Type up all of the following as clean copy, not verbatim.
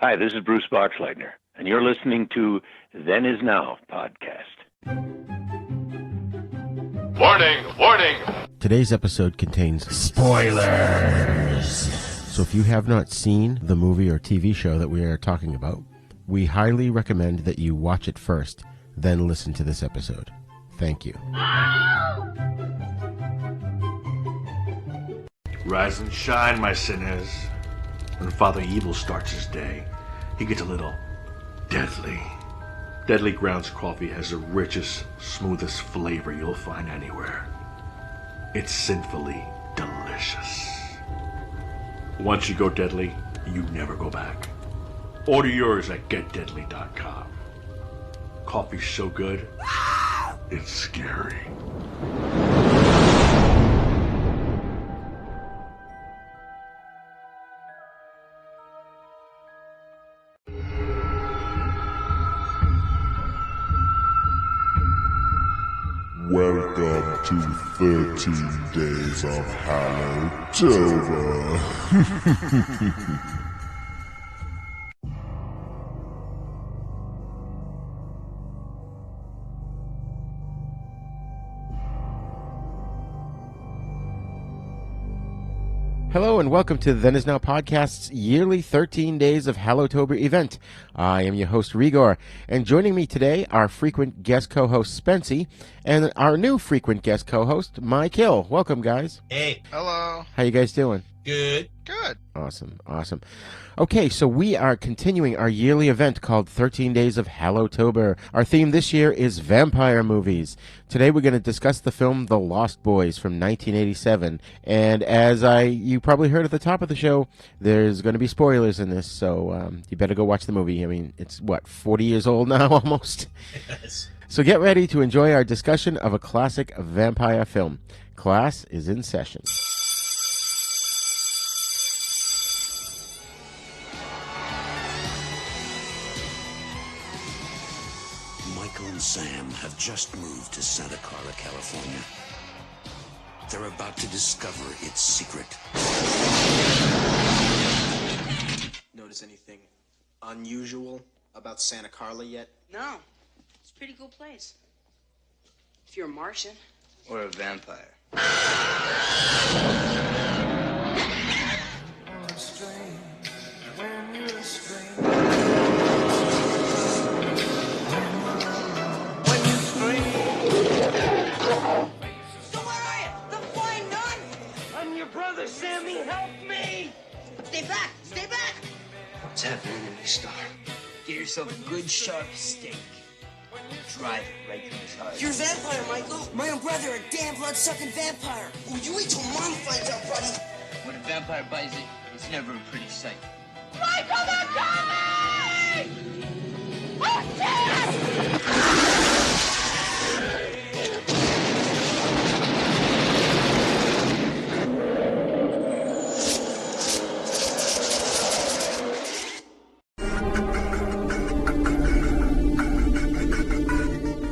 Hi, this is Bruce Boxleitner, and you're listening to Then Is Now podcast. Warning! Warning! Today's episode contains spoilers. So if you have not seen the movie or TV show that we are talking about, we highly recommend that you watch it first, then listen to this episode. Thank you. Rise and shine, my sinners. When Father Evil starts his day, he gets a little deadly. Deadly Grounds coffee has the richest, smoothest flavor you'll find anywhere. It's sinfully delicious. Once you go deadly, you never go back. Order yours at getdeadly.com. Coffee's so good, it's scary. Welcome to 13 Days of Hallowtober. Hello and welcome to the Then Is Now podcast's yearly 13 Days of Hallowtober event. I am your host, Re-Gor, and joining me today are frequent guest co-host Spency and our new frequent guest co-host, My-Kill. Welcome, guys. Hey. Hello. How you guys doing? Good. Good. Awesome. Okay, so we are continuing our yearly event called 13 Days of Hallowtober. Our theme this year is vampire movies. Today we're going to discuss the film The Lost Boys from 1987. And as you probably heard at the top of the show, there's going to be spoilers in this, so you better go watch the movie. I mean, it's, 40 years old now almost? Yes. So get ready to enjoy our discussion of a classic vampire film. Class is in session. Michael and Sam have just moved to Santa Carla, California. They're about to discover its secret. Notice anything unusual about Santa Carla yet? No. It's a pretty cool place. If you're a Martian. Or a vampire. Sammy, help me! Stay back! Stay back! What's happening in the star? Get yourself a good sharp steak. Drive it right through his heart. You're a vampire, Michael. My own brother, a damn blood-sucking vampire. Oh, you wait till Mom finds out, buddy. When a vampire bites it, it's never a pretty sight. Michael, they're coming! Oh, shit!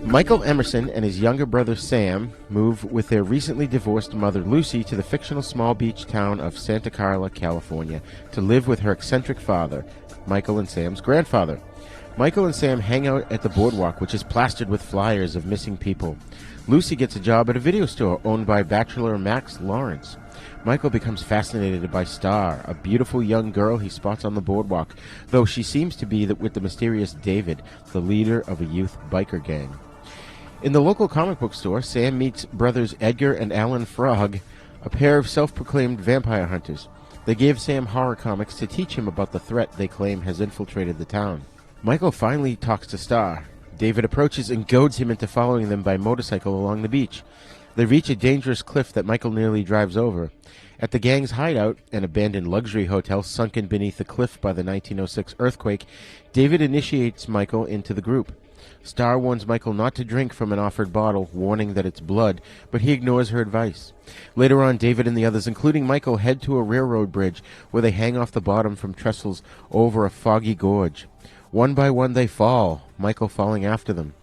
Michael Emerson and his younger brother Sam move with their recently divorced mother Lucy to the fictional small beach town of Santa Carla, California, to live with her eccentric father, Michael and Sam's grandfather. Michael and Sam hang out at the boardwalk, which is plastered with flyers of missing people. Lucy gets a job at a video store owned by bachelor Max Lawrence. Michael becomes fascinated by Star, a beautiful young girl he spots on the boardwalk, though she seems to be with the mysterious David, the leader of a youth biker gang. In the local comic book store, Sam meets brothers Edgar and Alan Frog, a pair of self-proclaimed vampire hunters. They gave Sam horror comics to teach him about the threat they claim has infiltrated the town. Michael finally talks to Star. David approaches and goads him into following them by motorcycle along the beach. They reach a dangerous cliff that Michael nearly drives over. At the gang's hideout, an abandoned luxury hotel sunken beneath the cliff by the 1906 earthquake, David initiates Michael into the group. Star warns Michael not to drink from an offered bottle, warning that it's blood, but he ignores her advice. Later on, David and the others, including Michael, head to a railroad bridge where they hang off the bottom from trestles over a foggy gorge. One by one they fall, Michael falling after them.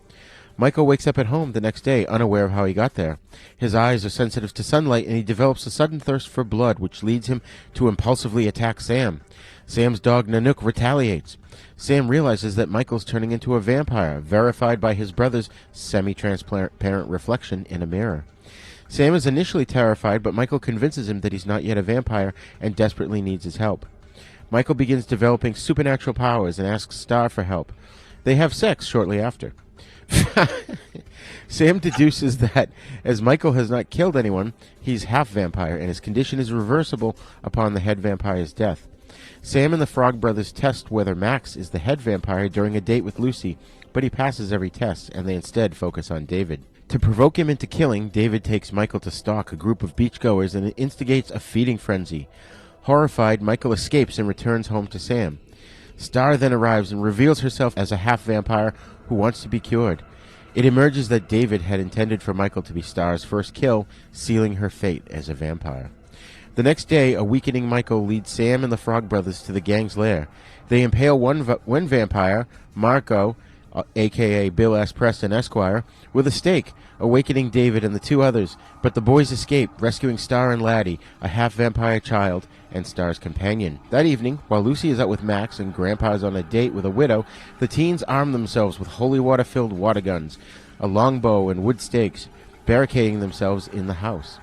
Michael wakes up at home the next day, unaware of how he got there. His eyes are sensitive to sunlight, and he develops a sudden thirst for blood, which leads him to impulsively attack Sam. Sam's dog Nanook retaliates. Sam realizes that Michael's turning into a vampire, verified by his brother's semi-transparent reflection in a mirror. Sam is initially terrified, but Michael convinces him that he's not yet a vampire and desperately needs his help. Michael begins developing supernatural powers and asks Star for help. They have sex shortly after. Sam deduces that, as Michael has not killed anyone, he's half vampire, and his condition is reversible upon the head vampire's death. Sam and the Frog Brothers test whether Max is the head vampire during a date with Lucy, but he passes every test, and they instead focus on David. To provoke him into killing, David takes Michael to stalk a group of beachgoers and instigates a feeding frenzy. Horrified, Michael escapes and returns home to Sam. Star then arrives and reveals herself as a half-vampire who wants to be cured. It emerges that David had intended for Michael to be Star's first kill, sealing her fate as a vampire. The next day, a weakening Michael leads Sam and the Frog Brothers to the gang's lair. They impale one vampire, Marco, a.k.a. Bill S. Preston, Esquire, with a stake, awakening David and the two others, but the boys escape, rescuing Star and Laddie, a half-vampire child, and Star's companion. That evening, while Lucy is out with Max and Grandpa is on a date with a widow, the teens arm themselves with holy water-filled water guns, a longbow, and wood stakes, barricading themselves in the house.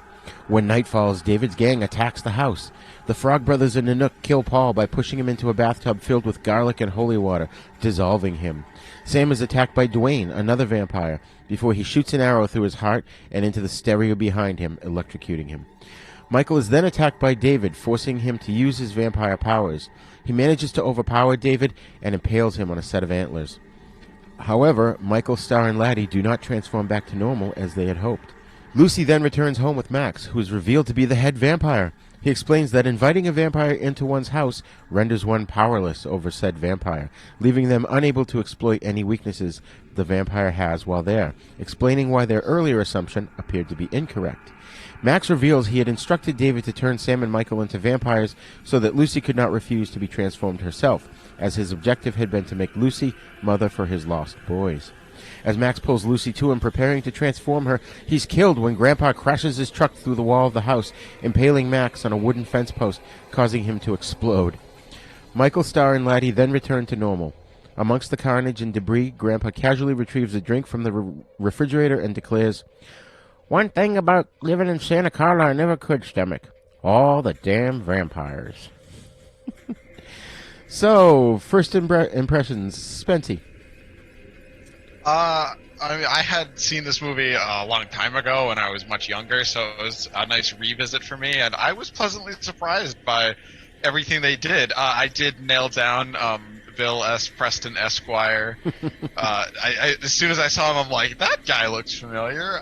When night falls, David's gang attacks the house. The Frog Brothers and Nanook kill Paul by pushing him into a bathtub filled with garlic and holy water, dissolving him. Sam is attacked by Dwayne, another vampire, before he shoots an arrow through his heart and into the stereo behind him, electrocuting him. Michael is then attacked by David, forcing him to use his vampire powers. He manages to overpower David and impales him on a set of antlers. However, Michael, Star, and Laddie do not transform back to normal as they had hoped. Lucy then returns home with Max, who is revealed to be the head vampire. He explains that inviting a vampire into one's house renders one powerless over said vampire, leaving them unable to exploit any weaknesses the vampire has while there, explaining why their earlier assumption appeared to be incorrect. Max reveals he had instructed David to turn Sam and Michael into vampires so that Lucy could not refuse to be transformed herself, as his objective had been to make Lucy mother for his lost boys. As Max pulls Lucy to him, preparing to transform her, he's killed when Grandpa crashes his truck through the wall of the house, impaling Max on a wooden fence post, causing him to explode. Michael, Star, and Laddie then return to normal. Amongst the carnage and debris, Grandpa casually retrieves a drink from the refrigerator and declares, "One thing about living in Santa Carla I never could stomach. All the damn vampires." So, first impressions, Spency. I mean, I had seen this movie a long time ago when I was much younger, so it was a nice revisit for me, and I was pleasantly surprised by everything they did. I did nail down Bill S. Preston Esquire. As soon as I saw him, I'm like, that guy looks familiar.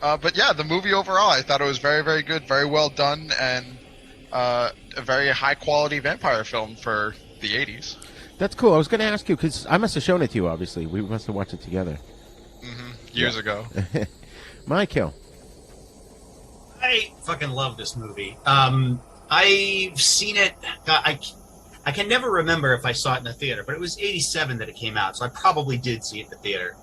But yeah, the movie overall, I thought it was very, very good, very well done, and a very high-quality vampire film for the 80s. That's cool. I was going to ask you, because I must have shown it to you, obviously. We must have watched it together. Years ago. My-Kill. I fucking love this movie. I've seen it. I can never remember if I saw it in the theater, but it was 87 that it came out, so I probably did see it in the theater.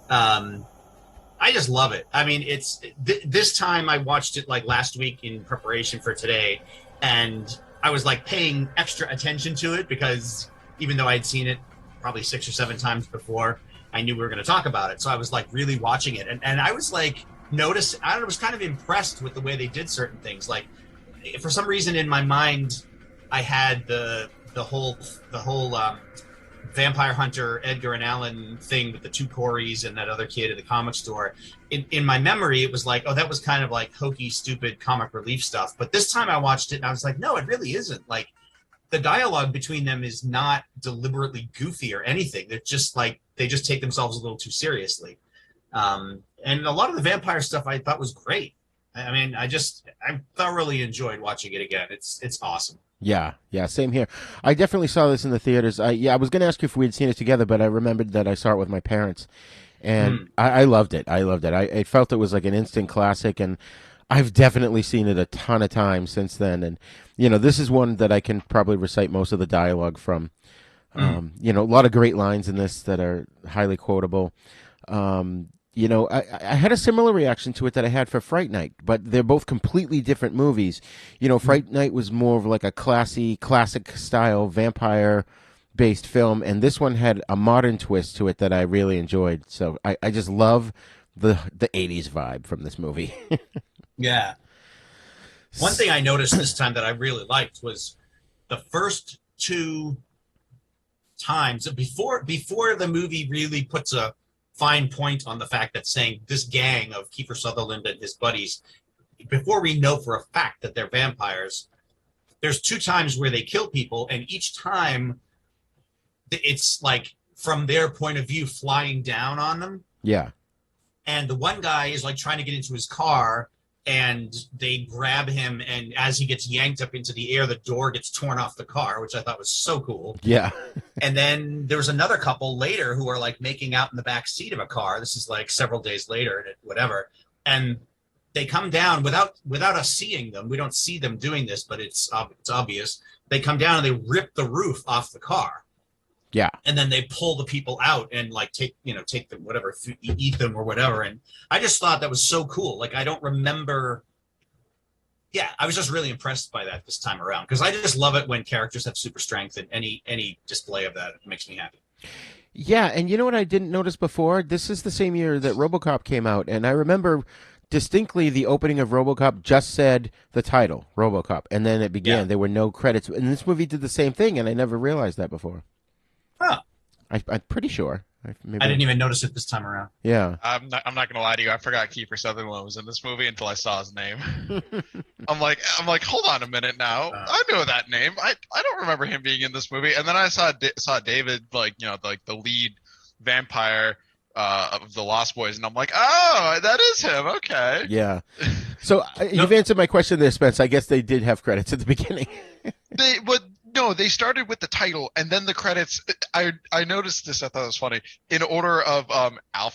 I just love it. I mean, it's this time I watched it like last week in preparation for today, and I was like paying extra attention to it because even though I'd seen it probably 6 or 7 times before, I knew we were going to talk about it. So I was like really watching it. And I was like, I was kind of impressed with the way they did certain things. Like for some reason in my mind, I had the whole vampire hunter, Edgar and Allan thing with the 2 Coreys and that other kid at the comic store. In my memory, it was like, oh, that was kind of like hokey, stupid comic relief stuff. But this time I watched it and I was like, no, it really isn't. Like, the dialogue between them is not deliberately goofy or anything. They're just like, they just take themselves a little too seriously. And a lot of the vampire stuff I thought was great. I mean, I thoroughly enjoyed watching it again. It's awesome. Yeah, same here. I definitely saw this in the theaters. I was going to ask you if we had seen it together, but I remembered that I saw it with my parents. And I loved it. I felt it was like an instant classic, and I've definitely seen it a ton of times since then. And, this is one that I can probably recite most of the dialogue from. A lot of great lines in this that are highly quotable. You know, I had a similar reaction to it that I had for Fright Night, but they're both completely different movies. You know, Fright Night was more of like a classic style vampire-based film, and this one had a modern twist to it that I really enjoyed. So I just love the 80s vibe from this movie. Yeah. One thing I noticed this time that I really liked was the first two times before the movie really puts a fine point on the fact that saying this gang of Kiefer Sutherland and his buddies, before we know for a fact that they're vampires, there's two times where they kill people, and each time it's like from their point of view flying down on them. Yeah. And the one guy is like trying to get into his car, and they grab him, and as he gets yanked up into the air, the door gets torn off the car, which I thought was so cool. Yeah. And then there was another couple later who are like making out in the back seat of a car. This is like several days later, whatever. And they come down without us seeing them. We don't see them doing this, but it's obvious. They come down and they rip the roof off the car. Yeah. And then they pull the people out and like take them, whatever, eat them or whatever. And I just thought that was so cool. Like, I don't remember. Yeah, I was just really impressed by that this time around, because I just love it when characters have super strength, and any display of that makes me happy. Yeah, and you know what I didn't notice before? This is the same year that RoboCop came out, and I remember distinctly the opening of RoboCop just said the title, RoboCop, and then it began. Yeah. There were no credits. And this movie did the same thing, and I never realized that before. Huh. I'm pretty sure. I didn't even notice it this time around. Yeah. I'm not gonna lie to you. I forgot Kiefer Sutherland was in this movie until I saw his name. I'm like, hold on a minute now. I know that name. I don't remember him being in this movie. And then I saw David, like the lead vampire of the Lost Boys, and I'm like, oh, that is him. Okay. Yeah. So you've answered my question there, Spence. I guess they did have credits at the beginning. No, they started with the title and then the credits. I noticed this. I thought it was funny. In order of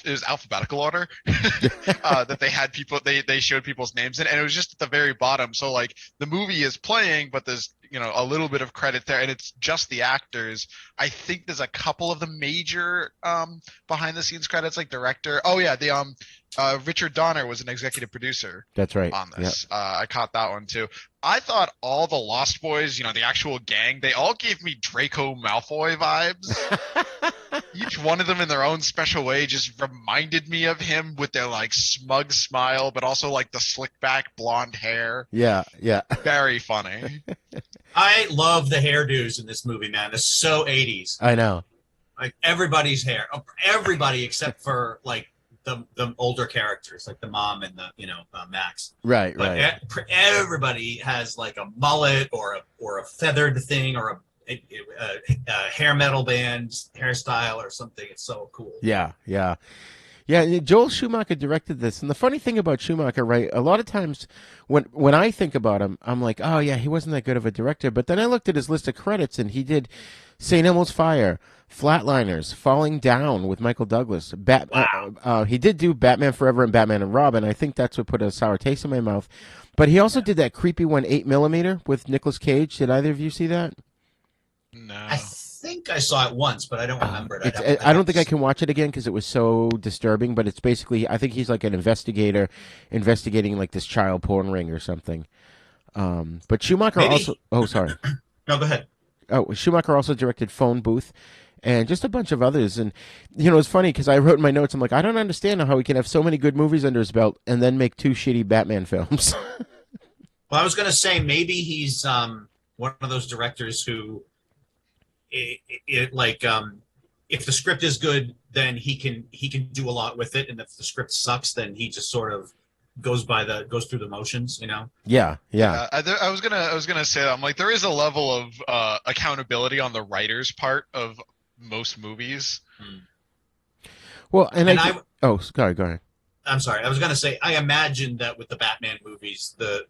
it was alphabetical order that they had people. They showed people's names in, and it was just at the very bottom. So like the movie is playing, but there's a little bit of credit there, and it's just the actors. I think there's a couple of the major behind the scenes credits, like director. Oh yeah, the Richard Donner was an executive producer. That's right. On this, yep. I caught that one too. I thought all the Lost Boys, the actual gang, they all gave me Draco Malfoy vibes. Each one of them in their own special way just reminded me of him with their like smug smile, but also like the slick back blonde hair. Yeah, yeah. Very funny. I love the hairdos in this movie, man. It's so 80s. I know. Like everybody's hair, everybody except for like the older characters, like the mom and the Max. Right, but right. Everybody has like a mullet or a feathered thing or a hair metal band hairstyle or something. It's so cool. Yeah, yeah. Yeah, Joel Schumacher directed this. And the funny thing about Schumacher, right, a lot of times when I think about him, I'm like, oh, yeah, he wasn't that good of a director. But then I looked at his list of credits, and he did St. Elmo's Fire, Flatliners, Falling Down with Michael Douglas. He did do Batman Forever and Batman and Robin. I think that's what put a sour taste in my mouth. But he also did that creepy one, 8mm, with Nicolas Cage. Did either of you see that? No. I think I saw it once, but I don't remember it. I don't think I can watch it again because it was so disturbing. But it's basically, I think he's like an investigator investigating like this child porn ring or something. But Schumacher also. Oh, sorry. No, go ahead. Oh, Schumacher also directed Phone Booth and just a bunch of others. And, it's funny because I wrote in my notes, I'm like, I don't understand how he can have so many good movies under his belt and then make 2 shitty Batman films. Well, I was going to say maybe he's one of those directors who, if the script is good, then he can do a lot with it. And if the script sucks, then he just sort of goes through the motions, Yeah. I was gonna say that. I'm like, there is a level of accountability on the writer's part of most movies. Well, sorry, go ahead. I'm sorry. I was gonna say, I imagine that with the Batman movies, the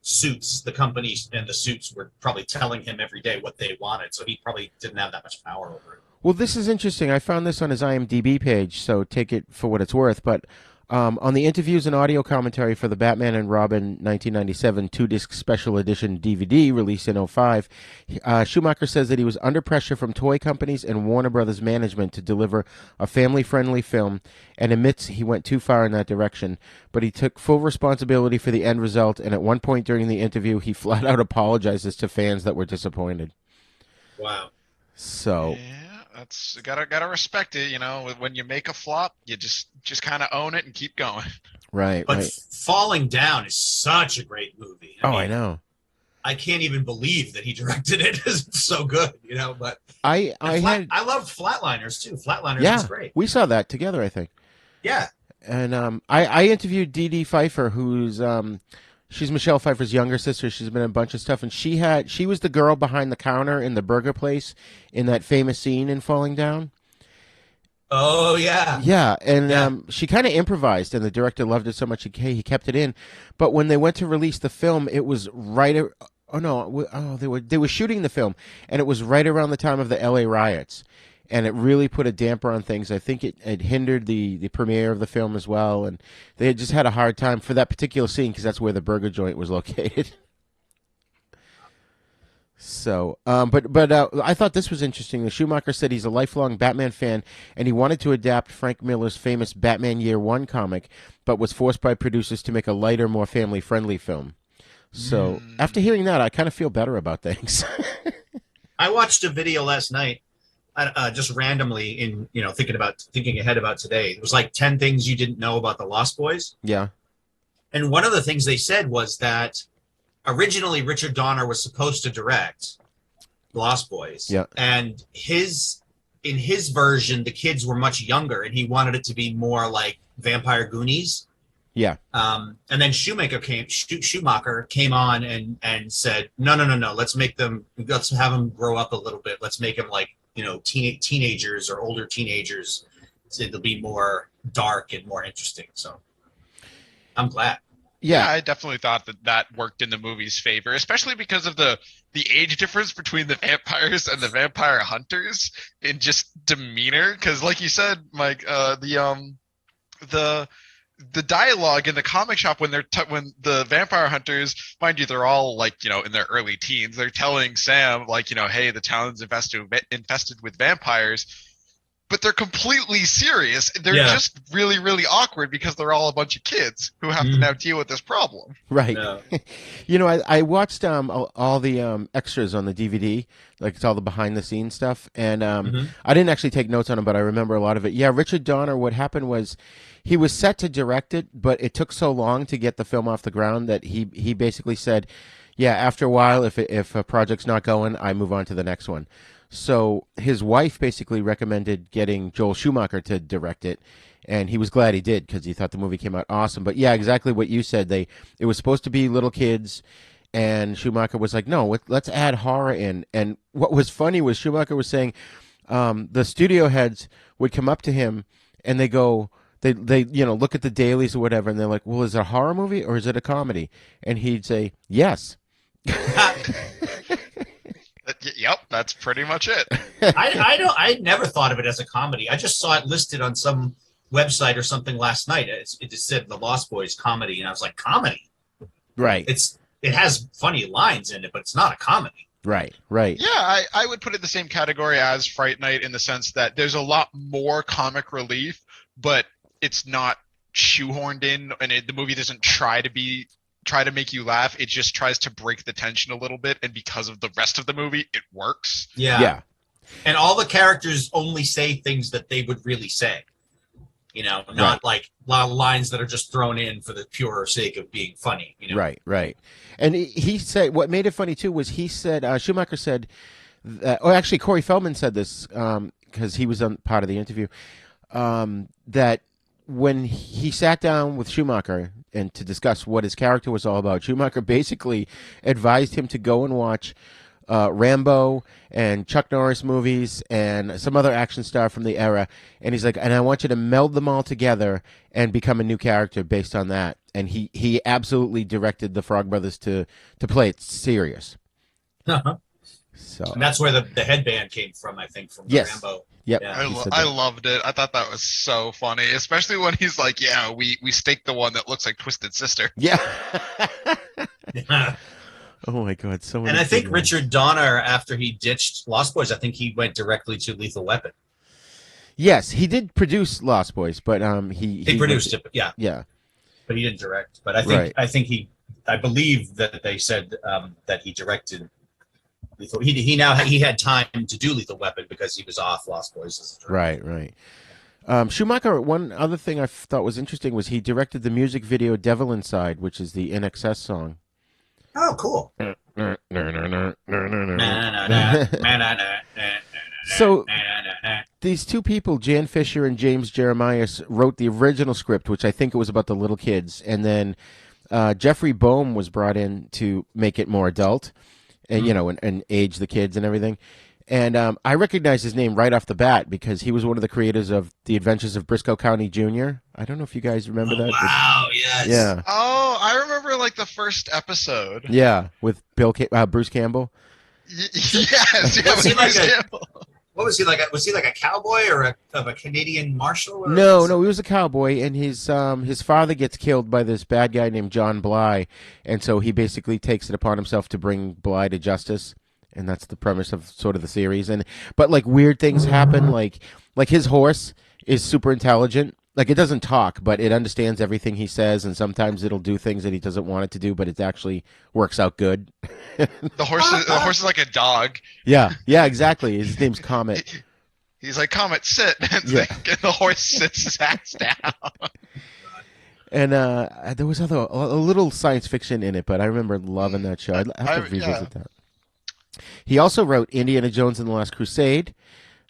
suits, the companies and the suits were probably telling him every day what they wanted, so he probably didn't have that much power over it. Well, this is interesting. I found this on his IMDb page, so take it for what it's worth. But On the interviews and audio commentary for the Batman and Robin 1997 two-disc special edition DVD released in '05, Schumacher says that he was under pressure from toy companies and Warner Brothers management to deliver a family-friendly film, and admits he went too far in that direction. But he took full responsibility for the end result, and at one point during the interview, he flat out apologizes to fans that were disappointed. Wow. So... Yeah. That's gotta respect it, when you make a flop, you just kind of own it and keep going. Right. But Falling Down is such a great movie. I know. I can't even believe that he directed it. It's so good, but I loved Flatliners too. Flatliners was great. We saw that together, I think. Yeah. And I interviewed Dee Dee Pfeiffer, who's she's Michelle Pfeiffer's younger sister. She's been in a bunch of stuff, and she was the girl behind the counter in the burger place in that famous scene in Falling Down. Oh yeah, yeah, and she kind of improvised, and the director loved it so much he kept it in. But when they went to release the film, it was right. They were shooting the film, and it was right around the time of the L.A. riots. And it really put a damper on things. I think it hindered the premiere of the film as well, and they had just had a hard time for that particular scene because that's where the burger joint was located. So, but I thought this was interesting. The Schumacher said he's a lifelong Batman fan, and he wanted to adapt Frank Miller's famous Batman Year One comic, but was forced by producers to make a lighter, more family-friendly film. So, after hearing that, I kind of feel better about things. I watched a video last night. Just randomly in thinking ahead about today. It was like 10 things you didn't know about the Lost Boys. Yeah. And one of the things they said was that originally Richard Donner was supposed to direct Lost Boys. Yeah. And in his version, the kids were much younger, and he wanted it to be more like Vampire Goonies. Yeah. And then Schumacher came on and said, no. Let's have them grow up a little bit. Let's make them like, teenagers or older teenagers. So it'll be more dark and more interesting. So I'm glad. Yeah, I definitely thought that worked in the movie's favor, especially because of the age difference between the vampires and the vampire hunters in just demeanor. Because, like you said, Mike, the dialogue in the comic shop when the vampire hunters, mind you, they're all like, in their early teens, they're telling Sam like, hey, the town's infested with vampires, but they're completely serious. They're just really, really awkward because they're all a bunch of kids who have to now deal with this problem. Right. No. I watched all the extras on the DVD, like it's all the behind the scenes stuff, and I didn't actually take notes on them, but I remember a lot of it. Yeah, Richard Donner, what happened was he was set to direct it, but it took so long to get the film off the ground that he basically said, yeah, after a while, if a project's not going, I move on to the next one. So his wife basically recommended getting Joel Schumacher to direct it, and he was glad he did because he thought the movie came out awesome. But yeah, exactly what you said. It was supposed to be little kids, and Schumacher was like, no, let's add horror in. And what was funny was Schumacher was saying the studio heads would come up to him and they go, they look at the dailies or whatever, and they're like, well, is it a horror movie or is it a comedy? And he'd say, yes. Yep, that's pretty much it. I never thought of it as a comedy. I just saw it listed on some website or something last night. It just said The Lost Boys comedy, and I was like, comedy? Right. It has funny lines in it, but it's not a comedy. Right. Yeah, I would put it in the same category as Fright Night in the sense that there's a lot more comic relief, but it's not shoehorned in, and the movie doesn't try to make you laugh. It just tries to break the tension a little bit, and because of the rest of the movie, it works. Yeah. And all the characters only say things that they would really say. Not like a lot of lines that are just thrown in for the pure sake of being funny. Right. And he said what made it funny too was he said Schumacher said that, or actually Corey Feldman said this because he was on part of the interview, that when he sat down with Schumacher and to discuss what his character was all about, Schumacher basically advised him to go and watch Rambo and Chuck Norris movies and some other action star from the era, and he's like, and I want you to meld them all together and become a new character based on that. And he absolutely directed the Frog Brothers to play it serious. Uh-huh. So And that's where the headband came from, I think, from Yes. Rambo. Yep. Yeah. I loved it. I thought that was so funny, especially when he's like, "Yeah, we staked the one that looks like Twisted Sister." Yeah. Oh my God, so many. And I think good ones. Richard Donner, after he ditched Lost Boys, I think he went directly to Lethal Weapon. Yes, he did produce Lost Boys, but he produced it, yeah. Yeah. But he didn't direct. But I think I believe that they said that he directed Lethal. He had time to do Lethal Weapon because he was off Lost Boys as a director. Right. Schumacher, one other thing I thought was interesting was he directed the music video Devil Inside, which is the NXS song. Oh, cool. So these two people, Jan Fisher and James Jeremias, wrote the original script, which I think it was about the little kids, and then Jeffrey Boehm was brought in to make it more adult, and and age the kids and everything. And I recognize his name right off the bat because he was one of the creators of The Adventures of Briscoe County Jr. I don't know if you guys remember that. Wow, yes. Yeah. Oh, I remember like the first episode. Yeah, with Bruce Campbell. Yes, yeah, Was he like what was he like? Was he like a cowboy or a Canadian marshal? Or No, he was a cowboy, and his father gets killed by this bad guy named John Bly, and so he basically takes it upon himself to bring Bly to justice, and that's the premise of sort of the series. But like weird things happen, like his horse is super intelligent. Like it doesn't talk, but it understands everything he says, and sometimes it'll do things that he doesn't want it to do, but it actually works out good. The horse is like a dog. Yeah, exactly. His name's Comet. He's like, "Comet, sit," and the horse sits his ass down. And there was a little science fiction in it, but I remember loving that show. I'd have to revisit that. He also wrote Indiana Jones and the Last Crusade,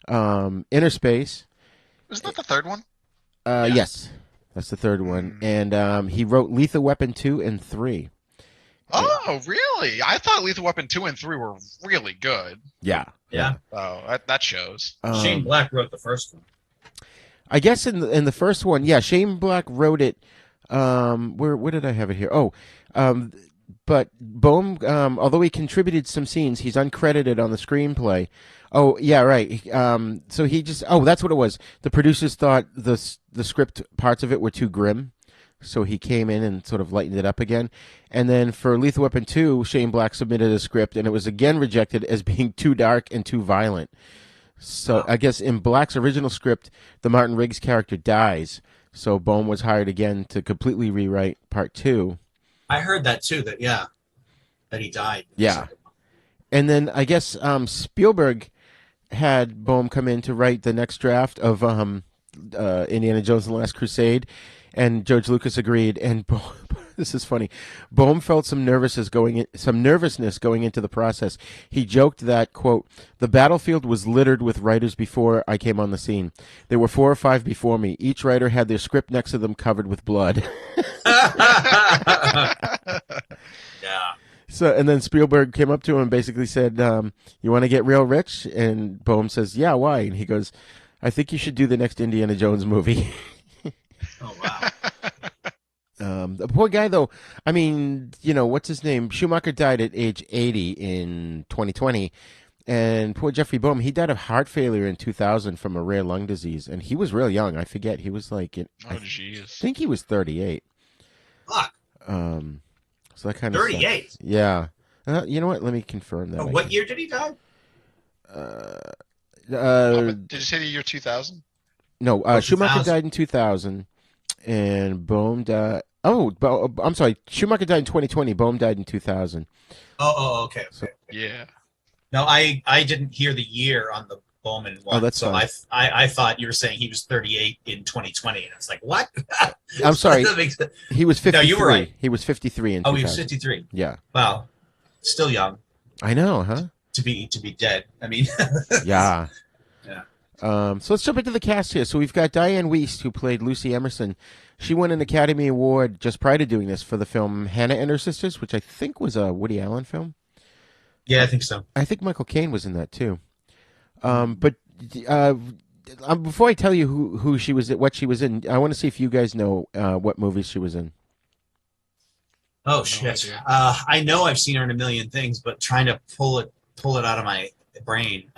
Inner Space. Isn't that the third one? Yes, that's the third one. And he wrote Lethal Weapon 2 and 3. Oh, really? I thought Lethal Weapon 2 and 3 were really good. Yeah. Oh, that shows. Shane Black wrote the first one. I guess in the first one, yeah, Shane Black wrote it. Where did I have it here? But Boehm, although he contributed some scenes, he's uncredited on the screenplay. Oh, yeah, right. So he just... Oh, that's what it was. The producers thought the script parts of it were too grim, so he came in and sort of lightened it up again. And then for Lethal Weapon 2, Shane Black submitted a script, and it was again rejected as being too dark and too violent. So I guess in Black's original script, the Martin Riggs character dies, so Boehm was hired again to completely rewrite Part 2. I heard that too, that he died. Yeah. And then I guess Spielberg had Boehm come in to write the next draft of Indiana Jones and the Last Crusade, and George Lucas agreed. And this is funny. Boehm felt some nervousness going into the process. He joked that, quote, "The battlefield was littered with writers before I came on the scene. There were 4 or 5 before me. Each writer had their script next to them covered with blood." Yeah. So, and then Spielberg came up to him and basically said, "You want to get real rich?" And Boehm says, "Yeah, why?" And he goes, "I think you should do the next Indiana Jones movie." Oh, wow. The poor guy, though, I mean, what's his name? Schumacher died at age 80 in 2020. And poor Jeffrey Boehm, he died of heart failure in 2000 from a rare lung disease. And he was real young. I forget. He was like, I think he was 38. Fuck. So that kind of 38? sucks. Yeah. You know what? Let me confirm that. What year did he die? Did you say the year 2000? No, Schumacher 2000. died in 2000. And Boehm died... I'm sorry. Schumacher died in 2020. Boehm died in 2000. Okay. So, yeah. No, I didn't hear the year on the Bowman one. Oh, that's so fine. I thought you were saying he was 38 in 2020, and it's like, what? I'm sorry. He was 53. No, you were right. He was 53 in 2000. Oh, he was 53. Yeah. Wow. Still young. I know, huh? To be dead. I mean. Yeah. Yeah. So let's jump into the cast here. So we've got Diane Wiest, who played Lucy Emerson. She won an Academy Award just prior to doing this for the film Hannah and Her Sisters, which I think was a Woody Allen film. Yeah, I think so. I think Michael Caine was in that too. But before I tell you who she was, what she was in, I want to see if you guys know what movies she was in. Oh shit! I know I've seen her in a million things, but trying to pull it pull it out of my brain.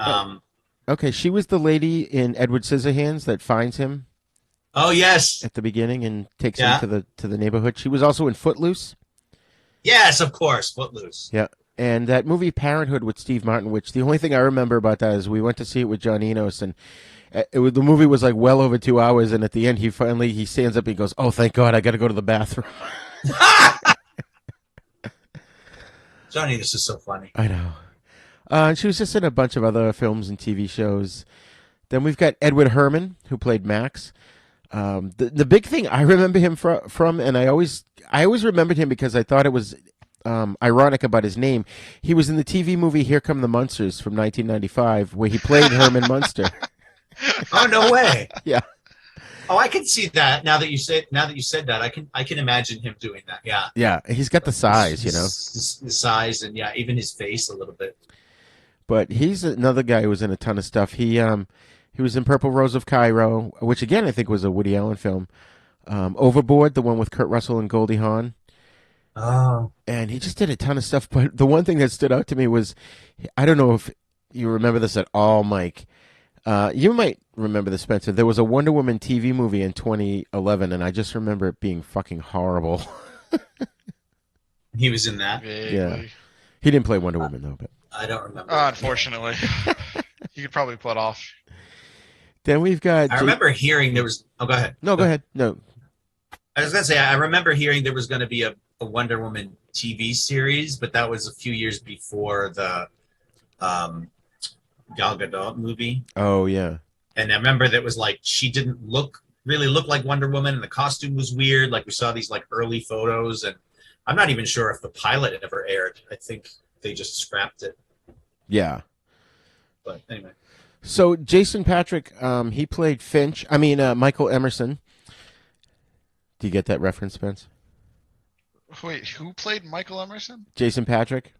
Okay, she was the lady in Edward Scissorhands that finds him. Oh yes, at the beginning and takes him to the neighborhood. She was also in Footloose. Yes, of course, Footloose. Yeah, and that movie Parenthood with Steve Martin, which the only thing I remember about that is we went to see it with John Enos, and the movie was like well over 2 hours, and at the end he stands up and he goes, "Oh, thank God, I got to go to the bathroom." John Enos is so funny. I know. She was just in a bunch of other films and TV shows. Then we've got Edward Hermann, who played Max. The big thing I remember him from, and I always remembered him because I thought it was ironic about his name. He was in the TV movie Here Come the Munsters from 1995, where he played Herman Munster. Oh, no way! Yeah. Oh, I can see that now that you said that. I can imagine him doing that. Yeah. Yeah, he's got the size, the size, and even his face a little bit. But he's another guy who was in a ton of stuff. He was in Purple Rose of Cairo, which again I think was a Woody Allen film. Overboard, the one with Kurt Russell and Goldie Hawn. Oh. And he just did a ton of stuff. But the one thing that stood out to me was, I don't know if you remember this at all, Mike. You might remember this, Spencer. There was a Wonder Woman TV movie in 2011, and I just remember it being fucking horrible. He was in that? Yeah. He didn't play Wonder Woman, though. But I don't remember. Unfortunately. You could probably pull it off. Then we've got... I remember hearing there was... Oh, go ahead. No, go ahead. No. I was going to say, I remember hearing there was going to be a Wonder Woman TV series, but that was a few years before the Gal Gadot movie. Oh, yeah. And I remember that was like, she didn't really look like Wonder Woman, and the costume was weird. Like, we saw these like early photos, and I'm not even sure if the pilot ever aired. I think they just scrapped it. Yeah. But anyway. So Jason Patric, he played Finch. I mean, Michael Emerson. Do you get that reference, Spence? Wait, who played Michael Emerson? Jason Patric.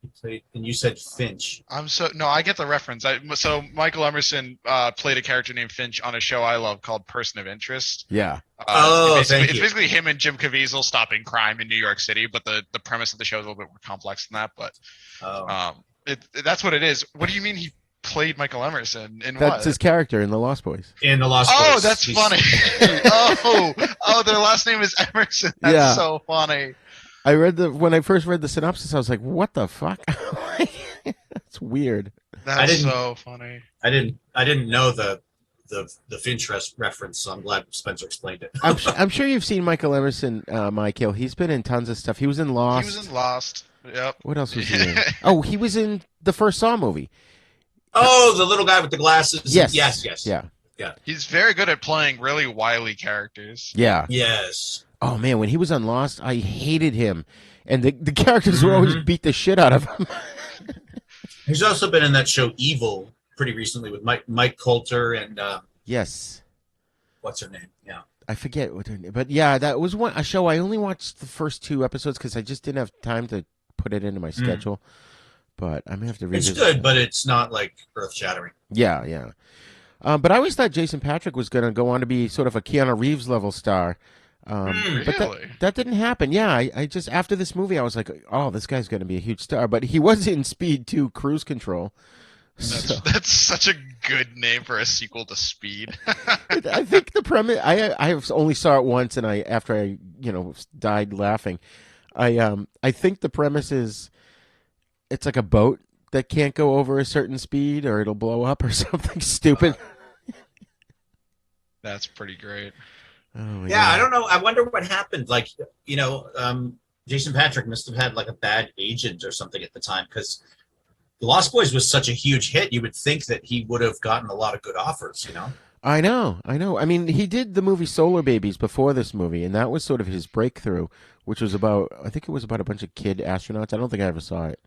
He played, and you said Finch. I get the reference. So Michael Emerson played a character named Finch on a show I love called Person of Interest. Yeah. It's basically him and Jim Caviezel stopping crime in New York City, but the premise of the show is a little bit more complex than that. But that's what it is. What do you mean he played Michael Emerson? That's his character in The Lost Boys. In The Lost Boys. Oh, that's funny. Their last name is Emerson. That's so funny. When I first read the synopsis, I was like, "What the fuck?" That's weird. That's so funny. I didn't know the Finch reference, so I'm glad Spencer explained it. I'm sure you've seen Michael Emerson, My-Kill. He's been in tons of stuff. He was in Lost. Yep. What else was he in? Oh, he was in the first Saw movie. Oh, the little guy with the glasses. Yes. Yeah. He's very good at playing really wily characters. Yeah. Yes. Oh man, when he was on Lost, I hated him, and the characters would always beat the shit out of him. He's also been in that show Evil pretty recently with Mike Coulter and yes, what's her name? Yeah, I forget what her name, but yeah, that was a show I only watched the first 2 episodes because I just didn't have time to put it into my schedule. But I'm gonna have to revisit. It's good, but it's not like earth shattering. Yeah. But I always thought Jason Patric was gonna go on to be sort of a Keanu Reeves level star. But that didn't happen. Yeah, I just, after this movie, I was like, oh, this guy's going to be a huge star. But he was in Speed 2 Cruise Control. That's such a good name for a sequel to Speed. I think the premise, I only saw it once, and after I died laughing. I think the premise is it's like a boat that can't go over a certain speed or it'll blow up or something stupid. That's pretty great. Oh, yeah, I don't know. I wonder what happened. Like, Jason Patric must have had like a bad agent or something at the time, because The Lost Boys was such a huge hit. You would think that he would have gotten a lot of good offers, I know. I mean, he did the movie Solar Babies before this movie, and that was sort of his breakthrough, which was about a bunch of kid astronauts. I don't think I ever saw it.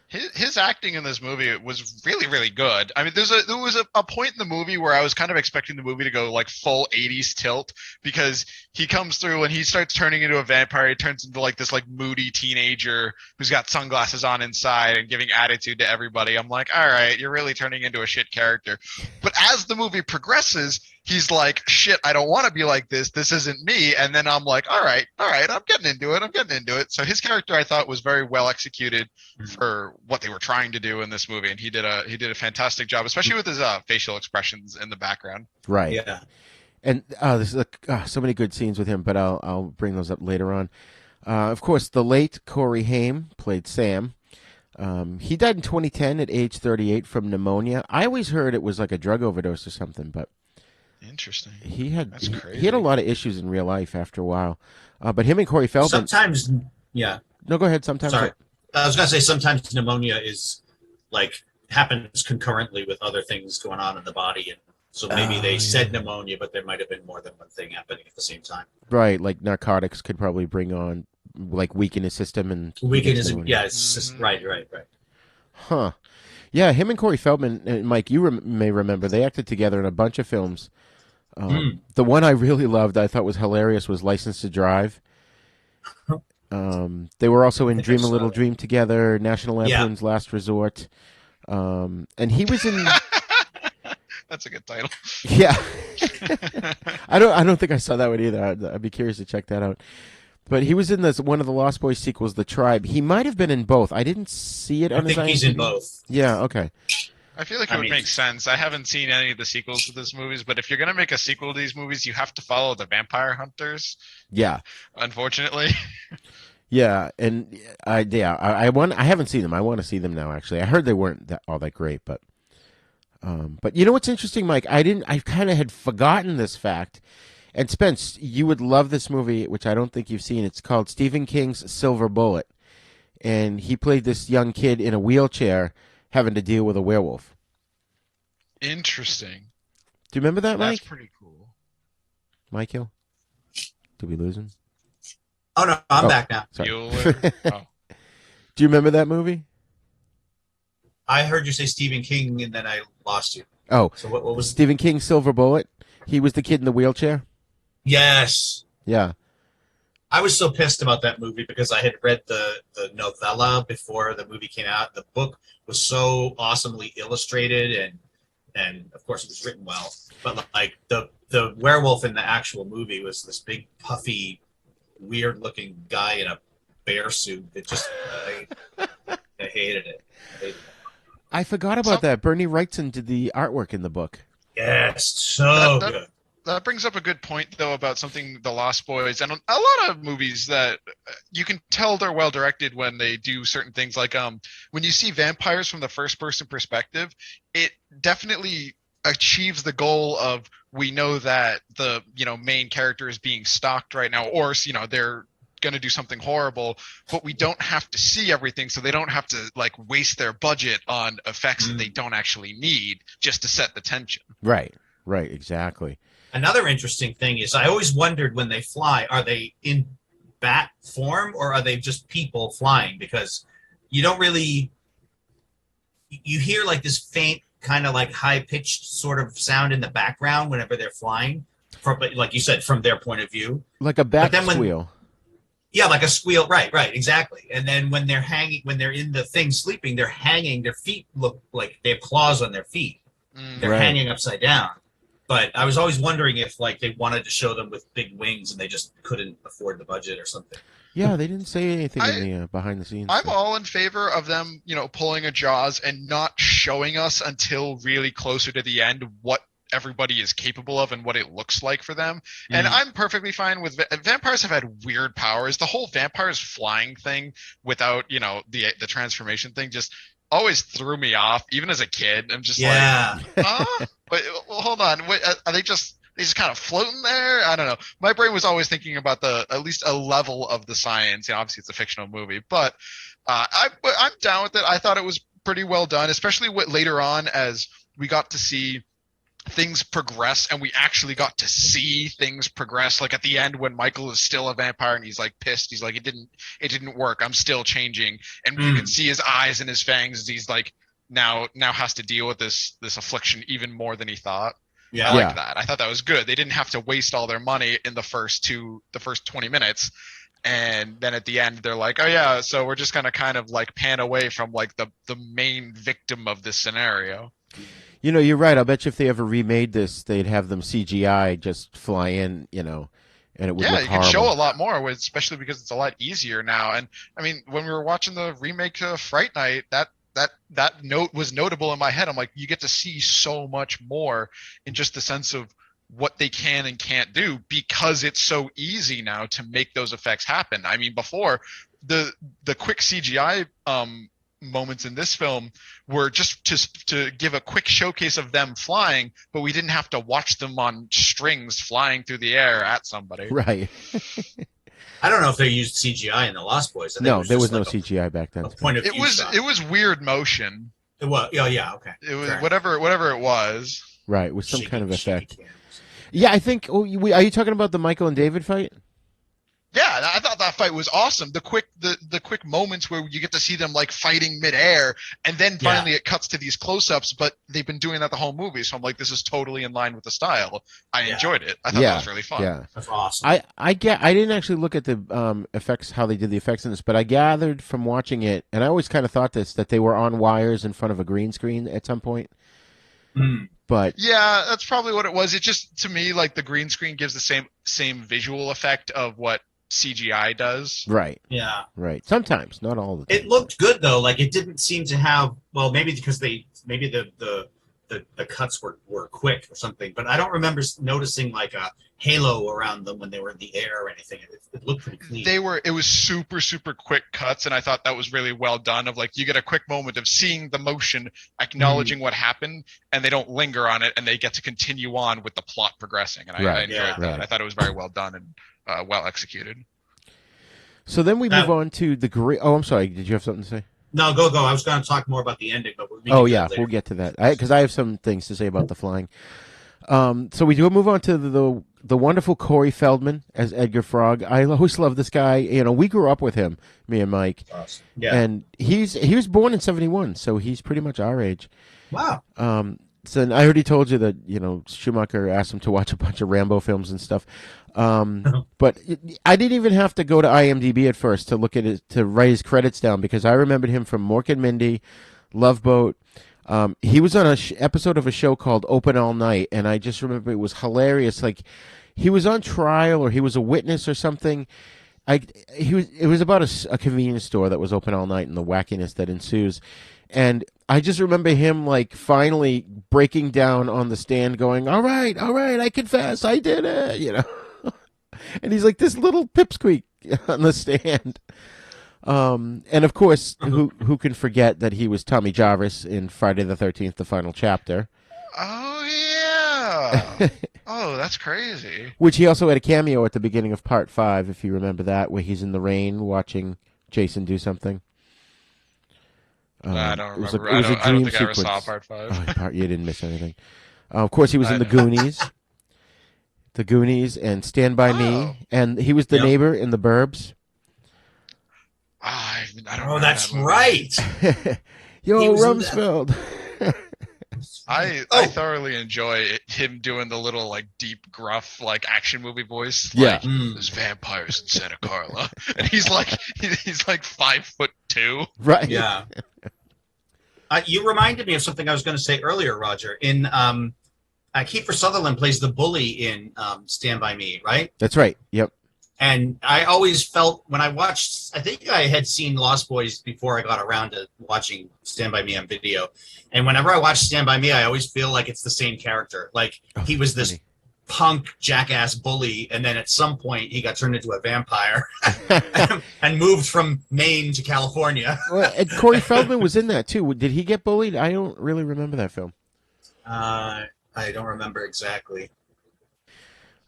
His acting in this movie was really, really good. I mean, there was a point in the movie where I was kind of expecting the movie to go like full 80s tilt, because he comes through and he starts turning into a vampire. He turns into like this like moody teenager who's got sunglasses on inside and giving attitude to everybody. I'm like, all right, you're really turning into a shit character. But as the movie progresses, he's like, shit, I don't want to be like this. This isn't me. And then I'm like, all right, I'm getting into it. So his character, I thought, was very well executed for what they were trying to do in this movie, and he did a fantastic job, especially with his facial expressions in the background. Right. Yeah. And this is so many good scenes with him, but I'll bring those up later on. Of course, the late Corey Haim played Sam. He died in 2010 at age 38 from pneumonia. I always heard it was like a drug overdose or something, but interesting. He had a lot of issues in real life after a while. But him and Corey Feldman. Sometimes, yeah. No, go ahead. Sometimes. Sorry. I was gonna say sometimes pneumonia is like happens concurrently with other things going on in the body, and so maybe they said pneumonia, but there might have been more than one thing happening at the same time. Right, like narcotics could probably bring on, like, weaken his system and weaken his. Yeah, it's just right. Huh. Yeah, him and Corey Feldman, and Mike, you may remember, they acted together in a bunch of films. The one I really loved, I thought was hilarious, was License to Drive. They were also in Dream a Little Dream together, National Lampoon's Last Resort, and he was in. That's a good title. Yeah, I don't think I saw that one either. I'd be curious to check that out. But he was in one of the Lost Boys sequels, The Tribe. He might have been in both. I didn't see it on his IMDb. I think he's in both. Yeah. Okay. I feel like it would make sense. I haven't seen any of the sequels to these movies, but if you're gonna make a sequel to these movies, you have to follow the vampire hunters. Yeah. Unfortunately. Yeah, and I haven't seen them. I want to see them now. Actually, I heard they weren't all that great, but you know what's interesting, Mike? I kind of had forgotten this fact. And Spence, you would love this movie, which I don't think you've seen. It's called Stephen King's Silver Bullet, and he played this young kid in a wheelchair having to deal with a werewolf. Interesting. Do you remember that, Mike? That's pretty cool. My-Kill? Did we lose him? Oh, no, I'm back now. Sorry. Do you remember that movie? I heard you say Stephen King, and then I lost you. Oh, so what was Stephen King's Silver Bullet? He was the kid in the wheelchair? Yes. Yeah. I was so pissed about that movie because I had read the novella before the movie came out. The book was so awesomely illustrated, and of course it was written well. But like the werewolf in the actual movie was this big, puffy, weird-looking guy in a bear suit. It just I hated it. I forgot about that. Bernie Wrightson did the artwork in the book. Yes, so good. That brings up a good point, though, about something The Lost Boys and a lot of movies that you can tell they're well directed when they do certain things. Like when you see vampires from the first person perspective, it definitely achieves the goal of, we know that the main character is being stalked right now, or they're going to do something horrible, but we don't have to see everything, so they don't have to like waste their budget on effects that they don't actually need just to set the tension. Right, exactly. Another interesting thing is I always wondered when they fly, are they in bat form or are they just people flying? Because you don't really, you hear like this faint kind of like high-pitched sort of sound in the background whenever they're flying, like you said, from their point of view. Like a bat squeal. Yeah, like a squeal. Right, exactly. And then when they're hanging, when they're in the thing sleeping, they're hanging, their feet look like they have claws on their feet. They're hanging upside down. But I was always wondering if like they wanted to show them with big wings and they just couldn't afford the budget or something. Yeah, they didn't say anything in the behind the scenes. I'm all in favor of them, pulling a Jaws and not showing us until really closer to the end what everybody is capable of and what it looks like for them. And I'm perfectly fine with vampires have had weird powers. The whole vampires flying thing without, the transformation thing just always threw me off, even as a kid. I'm just but hold on. Wait, are they just kind of floating there? I don't know. My brain was always thinking about at least a level of the science. Obviously it's a fictional movie, but I'm down with it. I thought it was pretty well done, especially later on as we got to see things progress and we actually got to see things progress. Like at the end when Michael is still a vampire and he's like pissed, he's like, it didn't work, I'm still changing, and you can see his eyes and his fangs as he's like now has to deal with this affliction even more than he thought. I like that. I thought that was good. They didn't have to waste all their money in the first 20 minutes, and then at the end they're like, oh yeah, so we're just gonna kind of like pan away from like the main victim of this scenario. You know, you're right. I'll bet you if they ever remade this, they'd have them CGI just fly in, and it would look you horrible. can show a lot more, especially because it's a lot easier now. And I mean, when we were watching the remake of Fright Night, that note was notable in my head. I'm like, you get to see so much more in just the sense of what they can and can't do because it's so easy now to make those effects happen. I mean, before the quick CGI moments in this film were just to give a quick showcase of them flying, but we didn't have to watch them on strings flying through the air at somebody. Right. I don't know if they used CGI in the Lost Boys. No, there was no CGI back then. Point of it was weird motion. It was. Oh yeah. Okay. It was whatever it was. Right, with some kind of effect. Yeah, I think. Oh, are you talking about the Michael and David fight? Yeah, I thought that fight was awesome. The quick moments where you get to see them like fighting midair, and then finally it cuts to these close-ups. But they've been doing that the whole movie, so I'm like, this is totally in line with the style. I enjoyed it. I thought that was really fun. Yeah, that's awesome. I didn't actually look at the effects, how they did the effects in this, but I gathered from watching it, and I always kind of thought that they were on wires in front of a green screen at some point. But yeah, that's probably what it was. It just, to me, like the green screen gives the same visual effect of what CGI does. Right. Yeah. Right. Sometimes, not all the time. It looked good though. Like it didn't seem to have. Well, maybe because the cuts were quick or something. But I don't remember noticing like a halo around them when they were in the air or anything. It looked pretty clean. It was super, super quick cuts, and I thought that was really well done. Of like, you get a quick moment of seeing the motion, acknowledging what happened, and they don't linger on it, and they get to continue on with the plot progressing. And I enjoyed that. I thought it was very well done and well executed. So then we move on to the great. Oh, I'm sorry. Did you have something to say? No, go. I was going to talk more about the ending, but we'll get to that because I have some things to say about the flying. So we do move on to the wonderful Corey Feldman as Edgar Frog. I always love this guy. You know, we grew up with him, me and Mike. Awesome. Yeah. And he was born in 1971, so he's pretty much our age. Wow. So I already told you that, Schumacher asked him to watch a bunch of Rambo films and stuff. But I didn't even have to go to IMDb at first to look at it, to write his credits down, because I remembered him from Mork and Mindy, Love Boat. He was on an episode of a show called Open All Night, and I just remember it was hilarious. Like, he was on trial or he was a witness or something. It was about a convenience store that was open all night and the wackiness that ensues. And I just remember him, like, finally breaking down on the stand going, all right, I confess, I did it, And he's like this little pipsqueak on the stand. And of course, who can forget that he was Tommy Jarvis in Friday the 13th, the final chapter. Oh, yeah. Oh, that's crazy. Which he also had a cameo at the beginning of part 5, if you remember that, where he's in the rain watching Jason do something. I don't remember. I don't think I ever saw part 5. Oh, you didn't miss anything. Of course, he was in The Goonies. The Goonies and Stand By Me. And he was the neighbor in The Burbs. I don't remember. That's right. Yo, Rumsfeld. I thoroughly enjoy him doing the little, like, deep, gruff, like, action movie voice. Yeah. Like, there's vampires in Santa Carla. And he's like 5'2". Right. Yeah. You reminded me of something I was going to say earlier, Roger. In Kiefer Sutherland plays the bully in Stand By Me, right? That's right. Yep. And I always felt when I watched, I think I had seen Lost Boys before I got around to watching Stand By Me on video. And whenever I watch Stand By Me, I always feel like it's the same character. Like he was this punk jackass bully, and then at some point he got turned into a vampire and moved from Maine to California. Well, and Corey Feldman was in that too. Did he get bullied? I don't really remember that film. I don't remember exactly.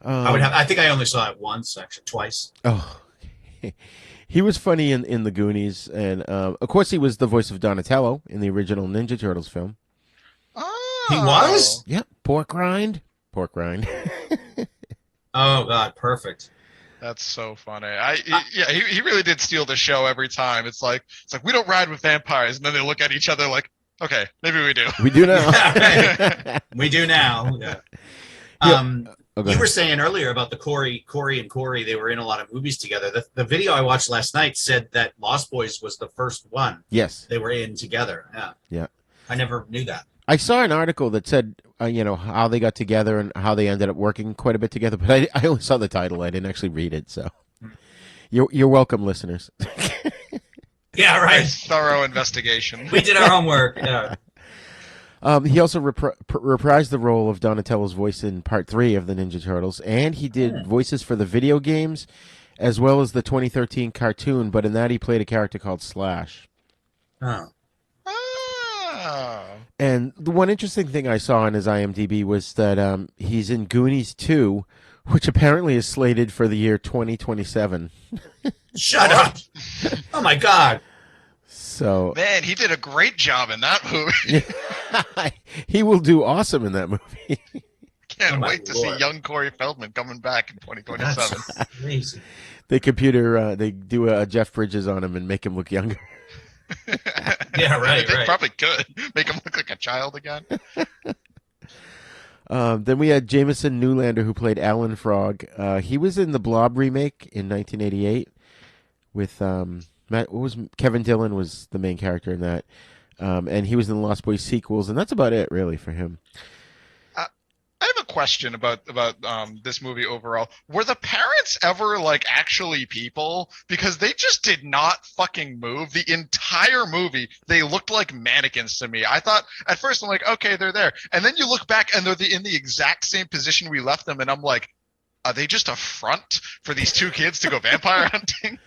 I think I only saw it once, actually, twice. Oh, he was funny in the Goonies, and of course he was the voice of Donatello in the original Ninja Turtles film. Oh, he was? Yep, pork rind. Oh God, perfect. That's so funny. He really did steal the show every time. It's like we don't ride with vampires, and then they look at each other like, okay, maybe we do. We do now. We do now. Yeah. You were saying earlier about the Corey and Corey, they were in a lot of movies together. The video I watched last night said that Lost Boys was the first one. Yes. They were in together. Yeah. Yeah. I never knew that. I saw an article that said, how they got together and how they ended up working quite a bit together, but I only saw the title. I didn't actually read it, so you're welcome, listeners. Yeah, right. Nice, thorough investigation. We did our homework. Yeah. He also reprised the role of Donatello's voice in Part 3 of the Ninja Turtles, and he did voices for the video games as well as the 2013 cartoon, but in that he played a character called Slash. Oh. And the one interesting thing I saw on his IMDb was that he's in Goonies 2, which apparently is slated for the year 2027. Shut up! Oh my God! So man, he did a great job in that movie. He will do awesome in that movie. Can't wait to see young Corey Feldman coming back in 2027. That's amazing. They do a Jeff Bridges on him and make him look younger. Yeah, right. They probably could make him look like a child again. Then we had Jameson Newlander, who played Alan Frog. He was in the Blob remake in 1988 with Kevin Dillon was the main character in that, and he was in the Lost Boys sequels, and that's about it really for him. I have a question about this movie overall. Were the parents ever like actually people? Because they just did not fucking move the entire movie. They looked like mannequins to me. I thought at first I'm like, okay, they're there, and then you look back and they're in the exact same position we left them, and I'm like, are they just a front for these two kids to go vampire hunting?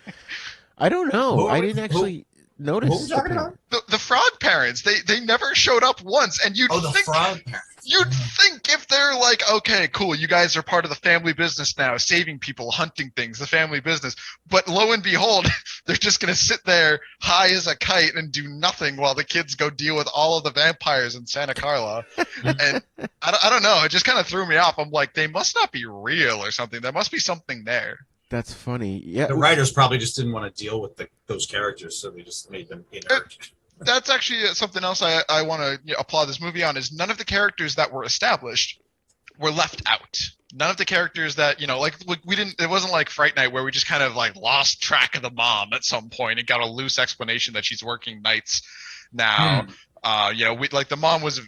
I don't know. I didn't actually notice. What were we talking about? The frog parents. They never showed up once, and you'd the think frog parents. You'd think if they're like, okay, cool, you guys are part of the family business now, saving people, hunting things, the family business. But lo and behold, they're just going to sit there high as a kite and do nothing while the kids go deal with all of the vampires in Santa Carla. And I don't know. It just kind of threw me off. I'm like, they must not be real or something. There must be something there. That's funny. Yeah, the writers probably just didn't want to deal with those characters, so they just made them inert. That's actually something else I want to applaud this movie on, is none of the characters that were established were left out. None of the characters that, like we didn't, it wasn't like Fright Night where we just kind of like lost track of the mom at some point and got a loose explanation that she's working nights now. The mom was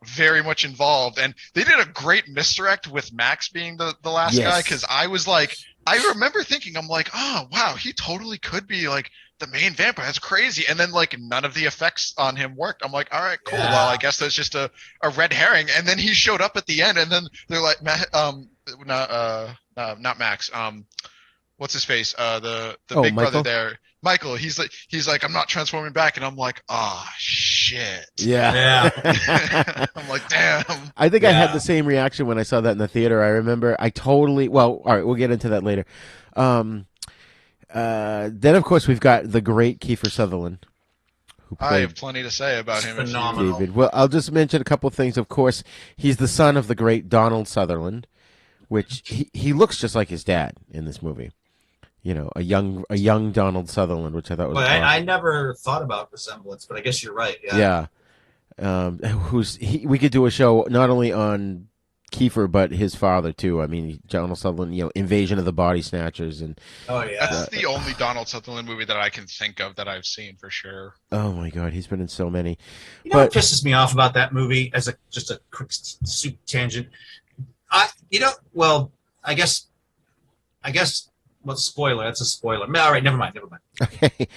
very much involved, and they did a great misdirect with Max being the last guy, because I was like, I remember thinking, I'm like, oh wow, he totally could be like the main vampire. That's crazy. And then like none of the effects on him worked. I'm like, all right, cool. Yeah. Well, I guess that's just a red herring. And then he showed up at the end, and then they're like, not Max. What's his face? The big Michael? brother there. Michael, he's like, I'm not transforming back, and I'm like, oh shit. Yeah. I'm like, damn. I think I had the same reaction when I saw that in the theater. I remember all right, we'll get into that later. Then of course we've got the great Kiefer Sutherland. I have plenty to say about him. Phenomenal. David. Well, I'll just mention a couple of things. Of course, he's the son of the great Donald Sutherland, which he looks just like his dad in this movie. A young Donald Sutherland, which I thought was. But awesome. I never thought about resemblance, but I guess you're right. Yeah. We could do a show not only on Kiefer but his father too. I mean, Donald Sutherland, Invasion of the Body Snatchers, and that's the only Donald Sutherland movie that I can think of that I've seen for sure. Oh my God, he's been in so many. What pisses me off about that movie, as just a quick soup tangent. I guess. Well, spoiler. That's a spoiler. All right, never mind. Okay.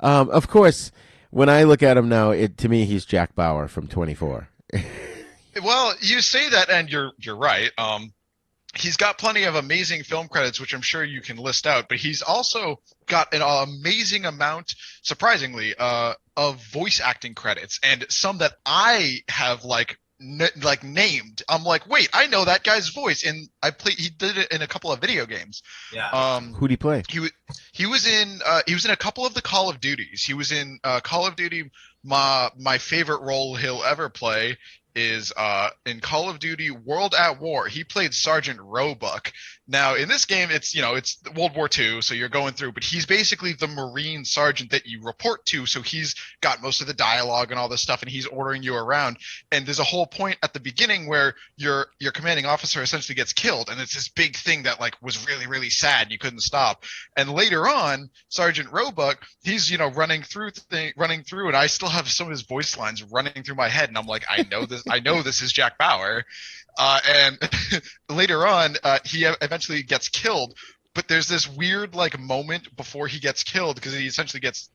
Of course, when I look at him now, to me, he's Jack Bauer from 24. Well, you say that, and you're right. He's got plenty of amazing film credits, which I'm sure you can list out. But he's also got an amazing amount, surprisingly, of voice acting credits, and some that I have named. I'm like, wait, I know that guy's voice, and he did it in a couple of video games. Yeah. Who'd he play? He was in a couple of the Call of Duties. He was in Call of Duty. My favorite role he'll ever play is in Call of Duty World at War. He played Sergeant Roebuck. Now, in this game, it's World War II, so you're going through, but he's basically the Marine sergeant that you report to, so he's got most of the dialogue and all this stuff, and he's ordering you around. And there's a whole point at the beginning where your commanding officer essentially gets killed, and it's this big thing that was really, really sad. You couldn't stop. And later on, Sergeant Roebuck, he's running through, and I still have some of his voice lines running through my head, and I'm like, I know this is Jack Bauer. And later on, he eventually gets killed. But there's this weird like moment before he gets killed, because he essentially gets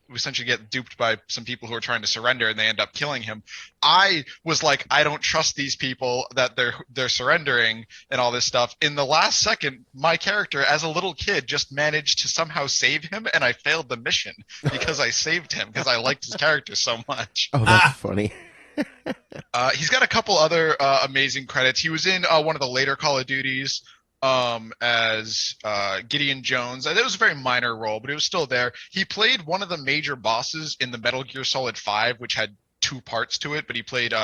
duped by some people who are trying to surrender, and they end up killing him. I was like, I don't trust these people that they're surrendering and all this stuff. In the last second, my character as a little kid just managed to somehow save him, and I failed the mission because I saved him because I liked his character so much. Oh, that's funny. He's got a couple other amazing credits. He was in one of the later Call of Duties as Gideon Jones. It was a very minor role, but it was still there. He played one of the major bosses in the Metal Gear Solid 5, which had 2 parts to it, but he played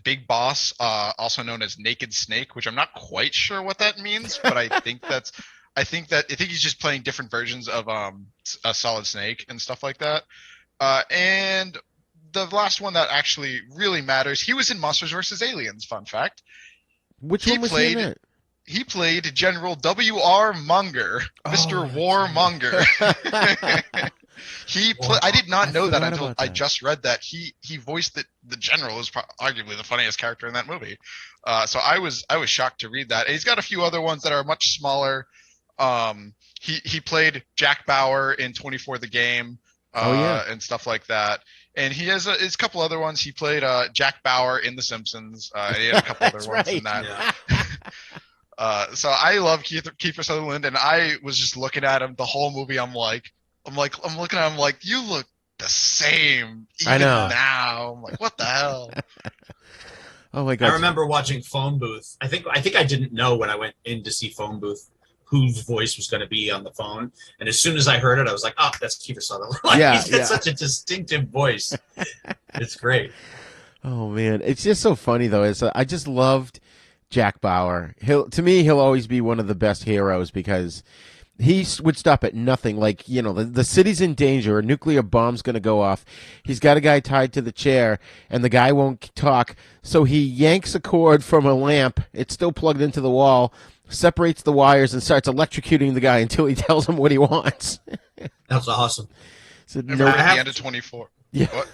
Big Boss, also known as Naked Snake, which I'm not quite sure what that means, but I think he's just playing different versions of a Solid Snake and stuff like that. And the last one that actually really matters, he was in Monsters vs. Aliens, fun fact. Which one was he in it? He played General W.R. Munger, Mr. Warmonger. I did not know that until I just read that. He voiced the general, is arguably the funniest character in that movie. So I was shocked to read that. And he's got a few other ones that are much smaller. He played Jack Bauer in 24 the Game, and stuff like that. And he has a couple other ones. He played Jack Bauer in The Simpsons. He had a couple other ones in that. Yeah. So I love Kiefer Sutherland, and I was just looking at him the whole movie. I'm looking at him like, you look the same even now. I'm like, what the hell? Oh my God. I remember watching Phone Booth. I think I didn't know when I went in to see Phone Booth whose voice was going to be on the phone. And as soon as I heard it, I was like, oh, that's Kiefer Sutherland. He's got such a distinctive voice. It's great. Oh man. It's just so funny though. I just loved Jack Bauer. To me, he'll always be one of the best heroes because he would stop at nothing. Like, the city's in danger. A nuclear bomb's going to go off. He's got a guy tied to the chair, and the guy won't talk. So he yanks a cord from a lamp. It's still plugged into the wall, separates the wires, and starts electrocuting the guy until he tells him what he wants. That's awesome. So, at the end of 24. Yeah. What?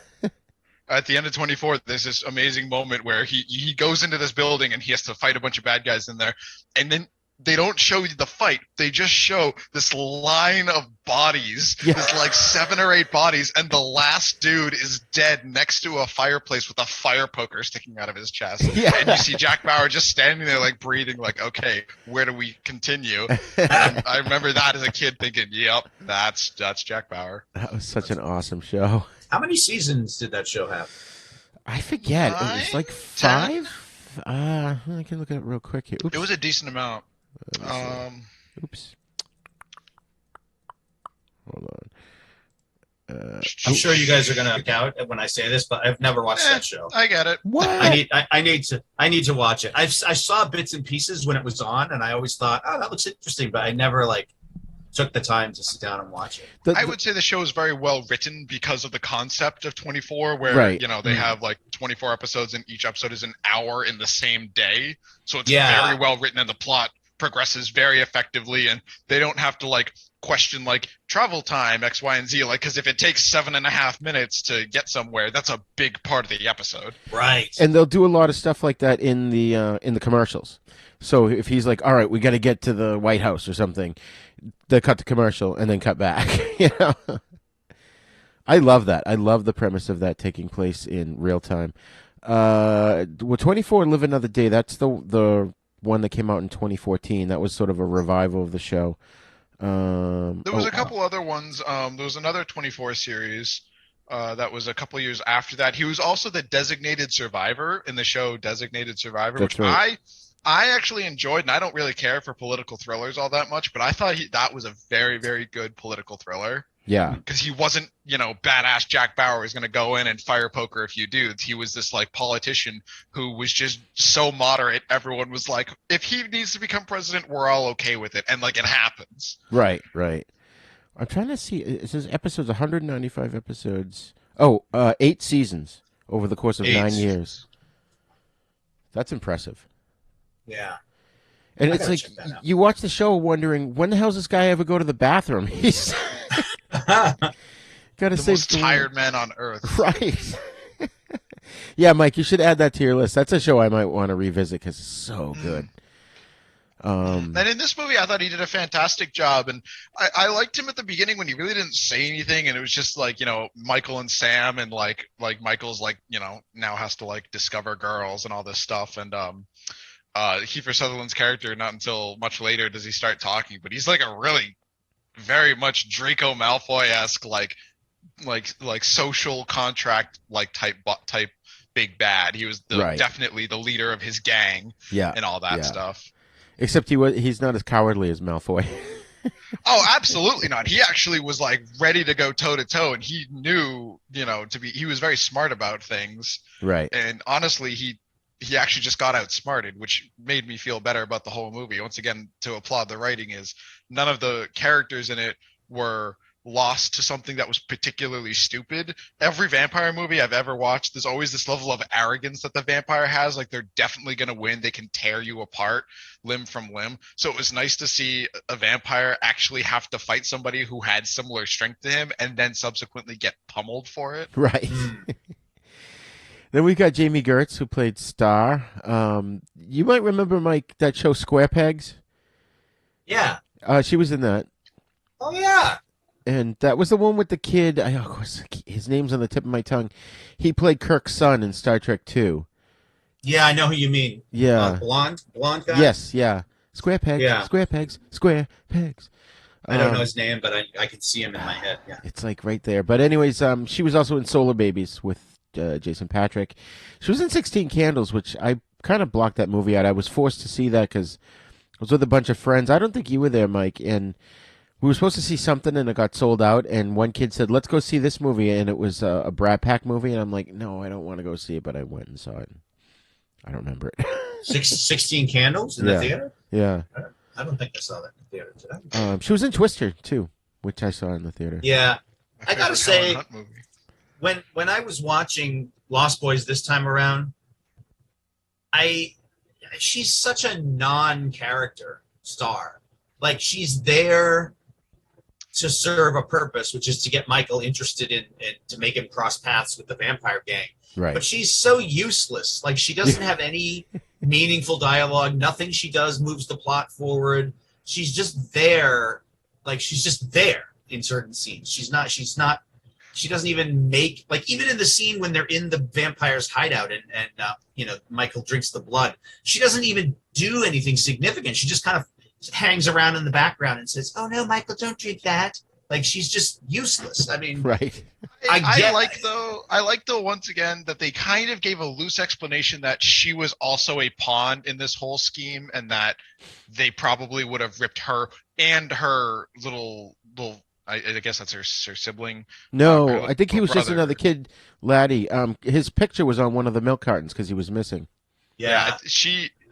At the end of 24, there's this amazing moment where he goes into this building and he has to fight a bunch of bad guys in there. And then they don't show you the fight. They just show this line of bodies. Yeah. There's like 7 or 8 bodies. And the last dude is dead next to a fireplace with a fire poker sticking out of his chest. Yeah. And you see Jack Bauer just standing there like breathing like, okay, where do we continue? And I remember that as a kid thinking, yep, that's Jack Bauer. That was such an awesome show. How many seasons did that show have? I forget. It was like 5? I can look at it real quick here. Oops. It was a decent amount. Oops. Hold on. I'm sure you guys are going to doubt it when I say this, but I've never watched that show. I get it. What? I need to watch it. I saw bits and pieces when it was on, and I always thought, oh, that looks interesting, but I never took the time to sit down and watch it. I would say the show is very well written because of the concept of 24, where they have 24 episodes, and each episode is an hour in the same day. So it's very well written, and the plot progresses very effectively, and they don't have to question travel time X, Y, and Z, because if it takes 7.5 minutes to get somewhere, that's a big part of the episode. Right. And they'll do a lot of stuff like that in the commercials. So if he's like, all right, we got to get to the White House or something, they cut the commercial and then cut back. I love that. I love the premise of that taking place in real time. 24 Live Another Day, that's the one that came out in 2014. That was sort of a revival of the show. There was a couple other ones. There was another 24 series that was a couple years after that. He was also the designated survivor in the show Designated Survivor, That's which right. I actually enjoyed, and I don't really care for political thrillers all that much, but I thought that was a very, very good political thriller. Yeah. Because he wasn't, badass Jack Bauer was going to go in and fire poker a few dudes. He was this politician who was just so moderate. Everyone was like, if he needs to become president, we're all okay with it. And it happens. Right. I'm trying to see. It says episodes, 195 episodes. Oh, 8 seasons over the course of 9 years. That's impressive. Yeah. And it's like, you watch the show wondering, when the hell does this guy ever go to the bathroom? Gotta the save most the tired man on earth. Right. Yeah, Mike, you should add that to your list. That's a show I might want to revisit because it's so good. And in this movie, I thought he did a fantastic job. And I liked him at the beginning when he really didn't say anything. And it was just like, Michael and Sam, and like Michael's like, now has to like discover girls and all this stuff. And Kiefer Sutherland's character, not until much later does he start talking, but he's like a really very much Draco Malfoy-esque, like social contract, like type big bad. He was definitely the leader of his gang and all that stuff. Except he's not as cowardly as Malfoy. Oh, absolutely not. He actually was like ready to go toe to toe, and he knew, he was very smart about things. Right. And honestly, he actually just got outsmarted, which made me feel better about the whole movie. Once again, to applaud the writing, is none of the characters in it were lost to something that was particularly stupid. Every vampire movie I've ever watched, there's always this level of arrogance that the vampire has, like they're definitely going to win, they can tear you apart limb from limb. So it was nice to see a vampire actually have to fight somebody who had similar strength to him and then subsequently get pummeled for it. Right. Then we got Jamie Gertz, who played Star. You might remember, Mike, that show Square Pegs. Yeah. She was in that. Oh, yeah. And that was the one with the kid. Of course, his name's on the tip of my tongue. He played Kirk's son in Star Trek 2. Yeah, I know who you mean. Yeah. Blonde guy? Yes, yeah. Square pegs, Yeah. square pegs, square pegs. I don't know his name, but I can see him in my head. Yeah. It's like right there. But anyways, she was also in Solar Babies with Jason Patric. She was in 16 Candles, which I kind of blocked that movie out. I was forced to see that because I was with a bunch of friends. I don't think you were there, Mike, and we were supposed to see something, and it got sold out, and one kid said, let's go see this movie, and it was a Brat Pack movie, and I'm like, no, I don't want to go see it, but I went and saw it. I don't remember it. 16 Candles in the theater? Yeah. I don't think I saw that in the theater today. She was in Twister, too, which I saw in the theater. Yeah. I got to say, when I was watching Lost Boys this time around, she's such a non-character star. Like, she's there to serve a purpose, which is to get Michael interested in to make him cross paths with the vampire gang. Right. But she's so useless. Like, she doesn't have any meaningful dialogue. Nothing she does moves the plot forward. She's just there. Like, she's just there in certain scenes. She doesn't even make, like, even in the scene when they're in the vampire's hideout and Michael drinks the blood, she doesn't even do anything significant. She just kind of hangs around in the background and says, "Oh no, Michael, don't drink that." Like, she's just useless. I mean, right. I like though once again that they kind of gave a loose explanation that she was also a pawn in this whole scheme, and that they probably would have ripped her and her little I guess that's her sibling. No, I think he was brother. just another kid, laddie. His picture was on one of the milk cartons because he was missing. Yeah,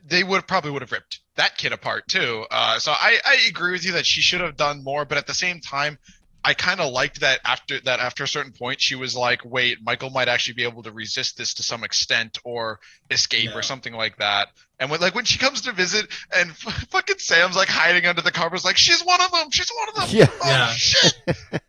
they probably would have ripped that kid apart too. So I agree with you that she should have done more, but at the same time, I kind of liked that after a certain point, she was like, wait, Michael might actually be able to resist this to some extent or escape or something like that. And when she comes to visit and fucking Sam's like hiding under the covers, like, she's one of them. Yeah. Oh, shit.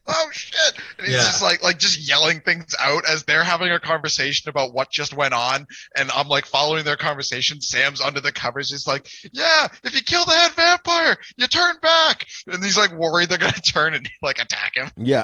Oh, shit. And he's just like just yelling things out as they're having a conversation about what just went on. And I'm like following their conversation. Sam's under the covers. He's like, yeah, if you kill the head vampire, you turn back. And he's like worried they're going to turn and like attack him. Yeah.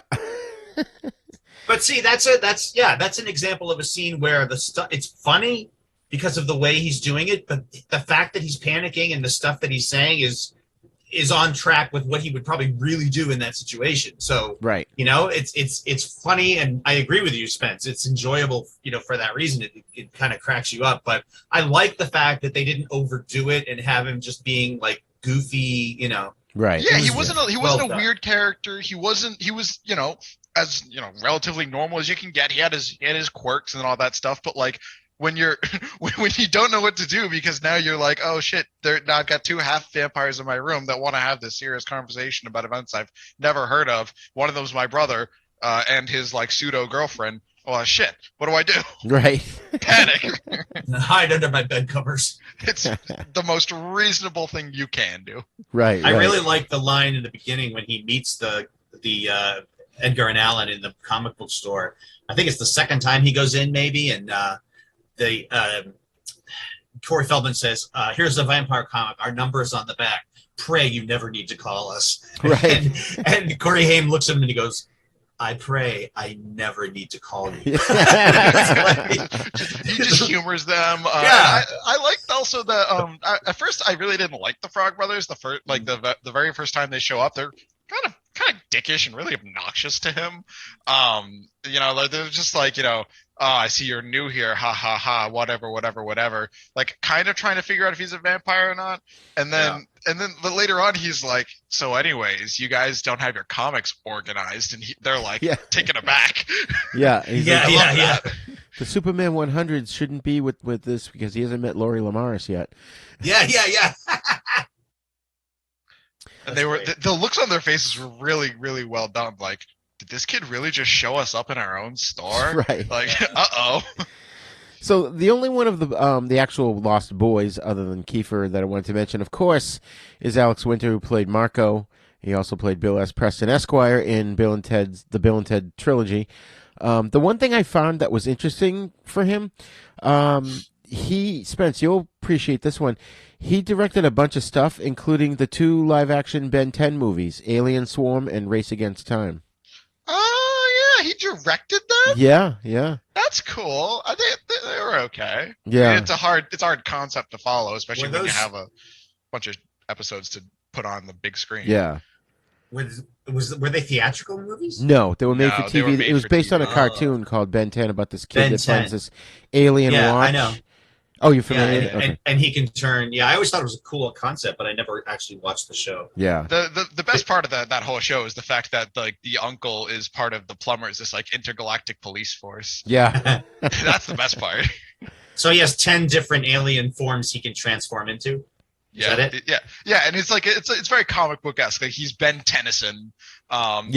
But see, that's an example of a scene where it's funny because of the way he's doing it, but the fact that he's panicking and the stuff that he's saying is on track with what he would probably really do in that situation. So, right. It's funny, and I agree with you, Spence. It's enjoyable, for that reason. It kind of cracks you up, but I like the fact that they didn't overdo it and have him just being like goofy, Right. Yeah, he wasn't a weird character. He was, as relatively normal as you can get. He had his quirks and all that stuff, but like, when you don't know what to do because now you're like, oh shit, now I've got two half vampires in my room that want to have this serious conversation about events I've never heard of. One of them's my brother and his like pseudo girlfriend. Oh shit, what do I do? Right. Panic. Hide under my bed covers. It's the most reasonable thing you can do. Right. I really like the line in the beginning when he meets the Edgar and Allan in the comic book store. I think it's the second time he goes in, maybe, and Corey Feldman says, "Here's a vampire comic. Our number is on the back. Pray you never need to call us." Right. And Corey Haim looks at him and he goes, "I pray I never need to call you." He just humors them. I liked also the at first I really didn't like the Frog Brothers. The very first time they show up, they're kind of dickish and really obnoxious to him. They're just like, oh, I see you're new here, ha ha ha, whatever. Like kind of trying to figure out if he's a vampire or not. And then but later on he's like, so anyways, you guys don't have your comics organized, and they're like taken aback. Yeah. Yeah. The Superman 100s shouldn't be with this because he hasn't met Lori Lamaris yet. Yeah. And the looks on their faces were really, really well done. Like, did this kid really just show us up in our own store? Right. Like, uh-oh. So the only one of the actual Lost Boys, other than Kiefer, that I wanted to mention, of course, is Alex Winter, who played Marco. He also played Bill S. Preston Esquire in the Bill and Ted trilogy. The one thing I found that was interesting for him, Spence, you'll appreciate this one. He directed a bunch of stuff, including the 2 live-action Ben 10 movies, Alien Swarm and Race Against Time. Oh, yeah, he directed them? Yeah. That's cool. I think they were okay. Yeah. I mean, it's a hard concept to follow, especially when you have a bunch of episodes to put on the big screen. Yeah. Were they theatrical movies? No, they were made for TV. It was based TV. on a cartoon called Ben 10 about this kid Ben that 10. finds this alien watch. Yeah, I know. Oh, you're familiar? Yeah, Okay. and he can turn. Yeah, I always thought it was a cool concept, but I never actually watched the show. Yeah. The best part of that whole show is the fact that like the uncle is part of the Plumbers, this like intergalactic police force. Yeah. That's the best part. So he has 10 different alien forms he can transform into. Is that it? Yeah, and it's like it's very comic book esque. Like he's Ben Tennyson, and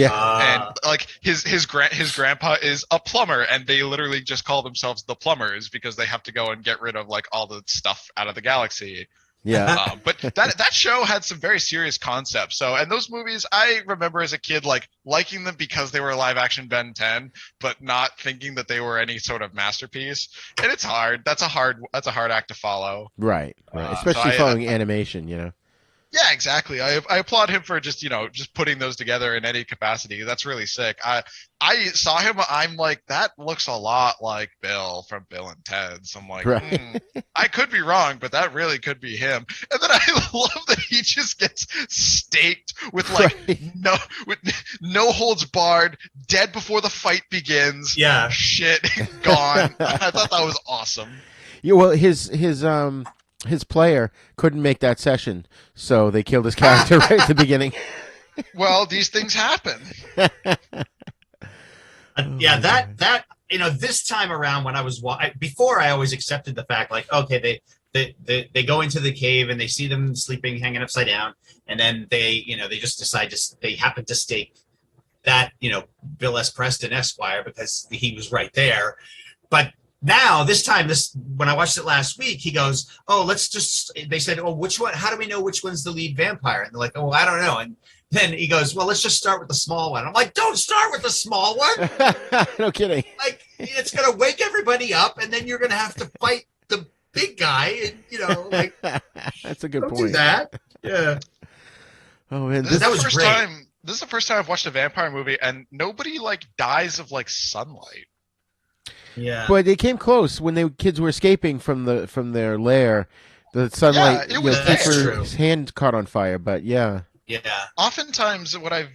like his grandpa is a plumber, and they literally just call themselves the Plumbers because they have to go and get rid of like all the stuff out of the galaxy. Yeah. But that show had some very serious concepts. So, and those movies, I remember as a kid like liking them because they were live action Ben 10, but not thinking that they were any sort of masterpiece. And it's hard. That's a hard act to follow. Right. Especially following animation, you know. Yeah, exactly. I applaud him for just putting those together in any capacity. That's really sick. I saw him. I'm like, that looks a lot like Bill from Bill and Ted. So I'm like, I could be wrong, but that really could be him. And then I love that he just gets staked with like no holds barred, dead before the fight begins. Yeah, shit, gone. I thought that was awesome. Yeah, well, his player couldn't make that session, so they killed his character right at the beginning. Well, these things happen. This time around when I was before, I always accepted the fact like, okay, they go into the cave and they see them sleeping, hanging upside down, and then they just decide they happen to stake that Bill S. Preston Esquire because he was right there, but. Now, when I watched it last week, he goes, they said, which one, how do we know which one's the lead vampire? And they're like, I don't know. And then he goes, well, let's just start with the small one. I'm like, don't start with the small one. No kidding. Like, it's going to wake everybody up, and then you're going to have to fight the big guy. And, like, that's a good point. Do that. Yeah. Oh, man. That was great. This is the first time I've watched a vampire movie, and nobody, like, dies of, like, sunlight. Yeah, but they came close when the kids were escaping from their lair. The sunlight, Kiefer's hand caught on fire. But yeah. Oftentimes, what I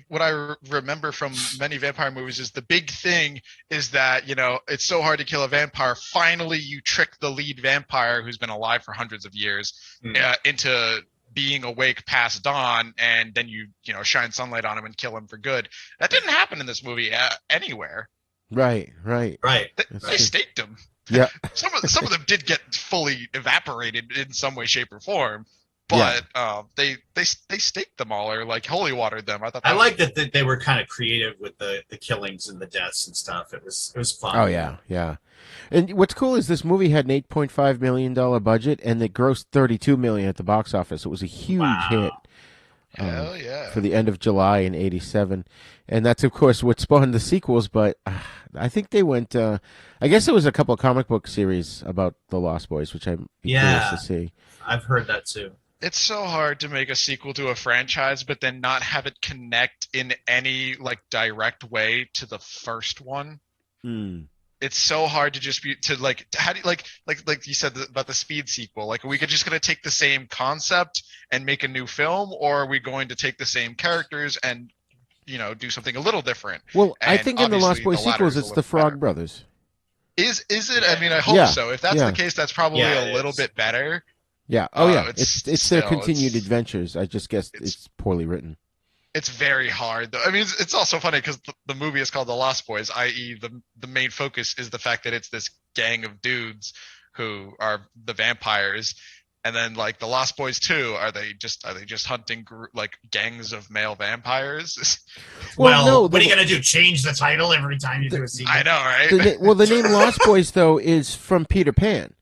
remember from many vampire movies is the big thing is that it's so hard to kill a vampire. Finally, you trick the lead vampire who's been alive for hundreds of years into being awake past dawn, and then you shine sunlight on him and kill him for good. That didn't happen in this movie anywhere. Right. They staked him. Yeah. Some of them did get fully evaporated in some way, shape, or form, but they staked them all or like holy watered them. I like that they were kind of creative with the killings and the deaths and stuff. It was fun. Oh yeah. And what's cool is this movie had an $8.5 million budget and it grossed $32 million at the box office. It was a huge hit. Hell yeah. For the end of July in '87, and that's of course what spawned the sequels. But I think they went. I guess there was a couple of comic book series about the Lost Boys, which I'm curious to see. I've heard that too. It's so hard to make a sequel to a franchise, but then not have it connect in any like direct way to the first one. It's so hard to just be to like how do you, like you said about the Speed sequel. Like, are we just going to take the same concept and make a new film, or are we going to take the same characters and do something a little different? Well, and I think in the Lost Boys sequels, it's the Frog Brothers. Is it? I mean, I hope so. If that's the case, that's probably a little bit better. Yeah. Oh, yeah. It's their continued adventures. I just guess it's poorly written. It's very hard, though. I mean, it's also funny because the movie is called The Lost Boys, i.e., the main focus is the fact that it's this gang of dudes who are the vampires, and then like the Lost Boys 2, are they just hunting like gangs of male vampires? Well, no, what are you gonna do? Change the title every time you do a sequel? I know, right? The name Lost Boys though is from Peter Pan.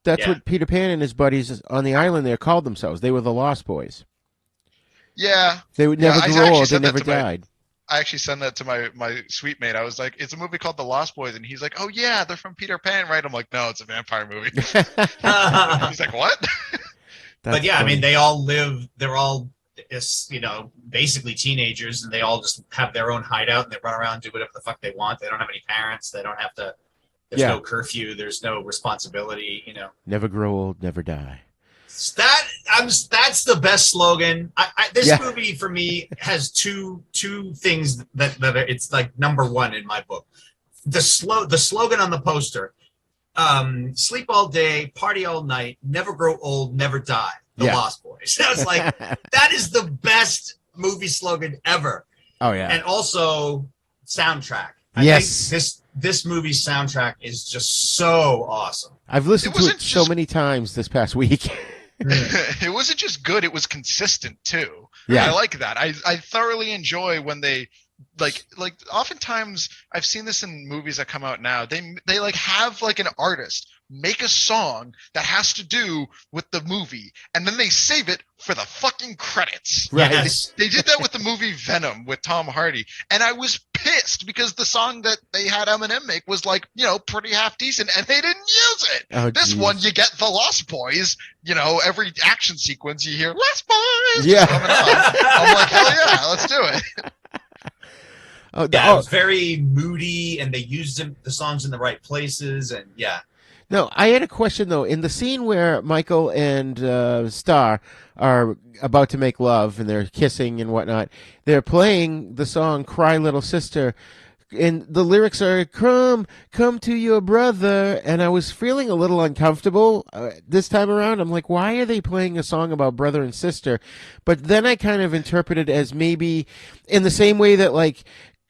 That's what Peter Pan and his buddies on the island there called themselves. They were the Lost Boys. Yeah. They would never grow old. They never died. I actually sent that to my sweet mate. I was like, it's a movie called The Lost Boys. And he's like, oh, yeah, they're from Peter Pan, right? I'm like, no, it's a vampire movie. He's like, what? But yeah, funny. I mean, they're all, basically teenagers, and they all just have their own hideout, and they run around and do whatever the fuck they want. They don't have any parents. They don't have to, there's no curfew. There's no responsibility, Never grow old, never die. That's the best slogan. This movie for me has two things that are, it's like number one in my book. The slogan on the poster: sleep all day, party all night, never grow old, never die. The Lost Boys. I was like, that is the best movie slogan ever. Oh yeah. And also soundtrack. I think this movie's soundtrack is just so awesome. I've listened to it so many times this past week. It wasn't just good, it was consistent too. Yeah. I like that. I thoroughly enjoy when they like oftentimes I've seen this in movies that come out now. They like have like an artist make a song that has to do with the movie, and then they save it for the fucking credits. Right. Yes. They did that with the movie Venom with Tom Hardy, and I was pissed because the song that they had Eminem make was like, pretty half decent, and they didn't use it. This one, you get the Lost Boys, every action sequence you hear Lost Boys. Yeah. Coming on. I'm like, hell yeah, let's do it. It was very moody, and they used the songs in the right places, and No, I had a question though. In the scene where Michael and Star are about to make love and they're kissing and whatnot, they're playing the song "Cry Little Sister," and the lyrics are "Come to your brother." And I was feeling a little uncomfortable this time around. I'm like, why are they playing a song about brother and sister? But then I kind of interpreted as maybe in the same way that like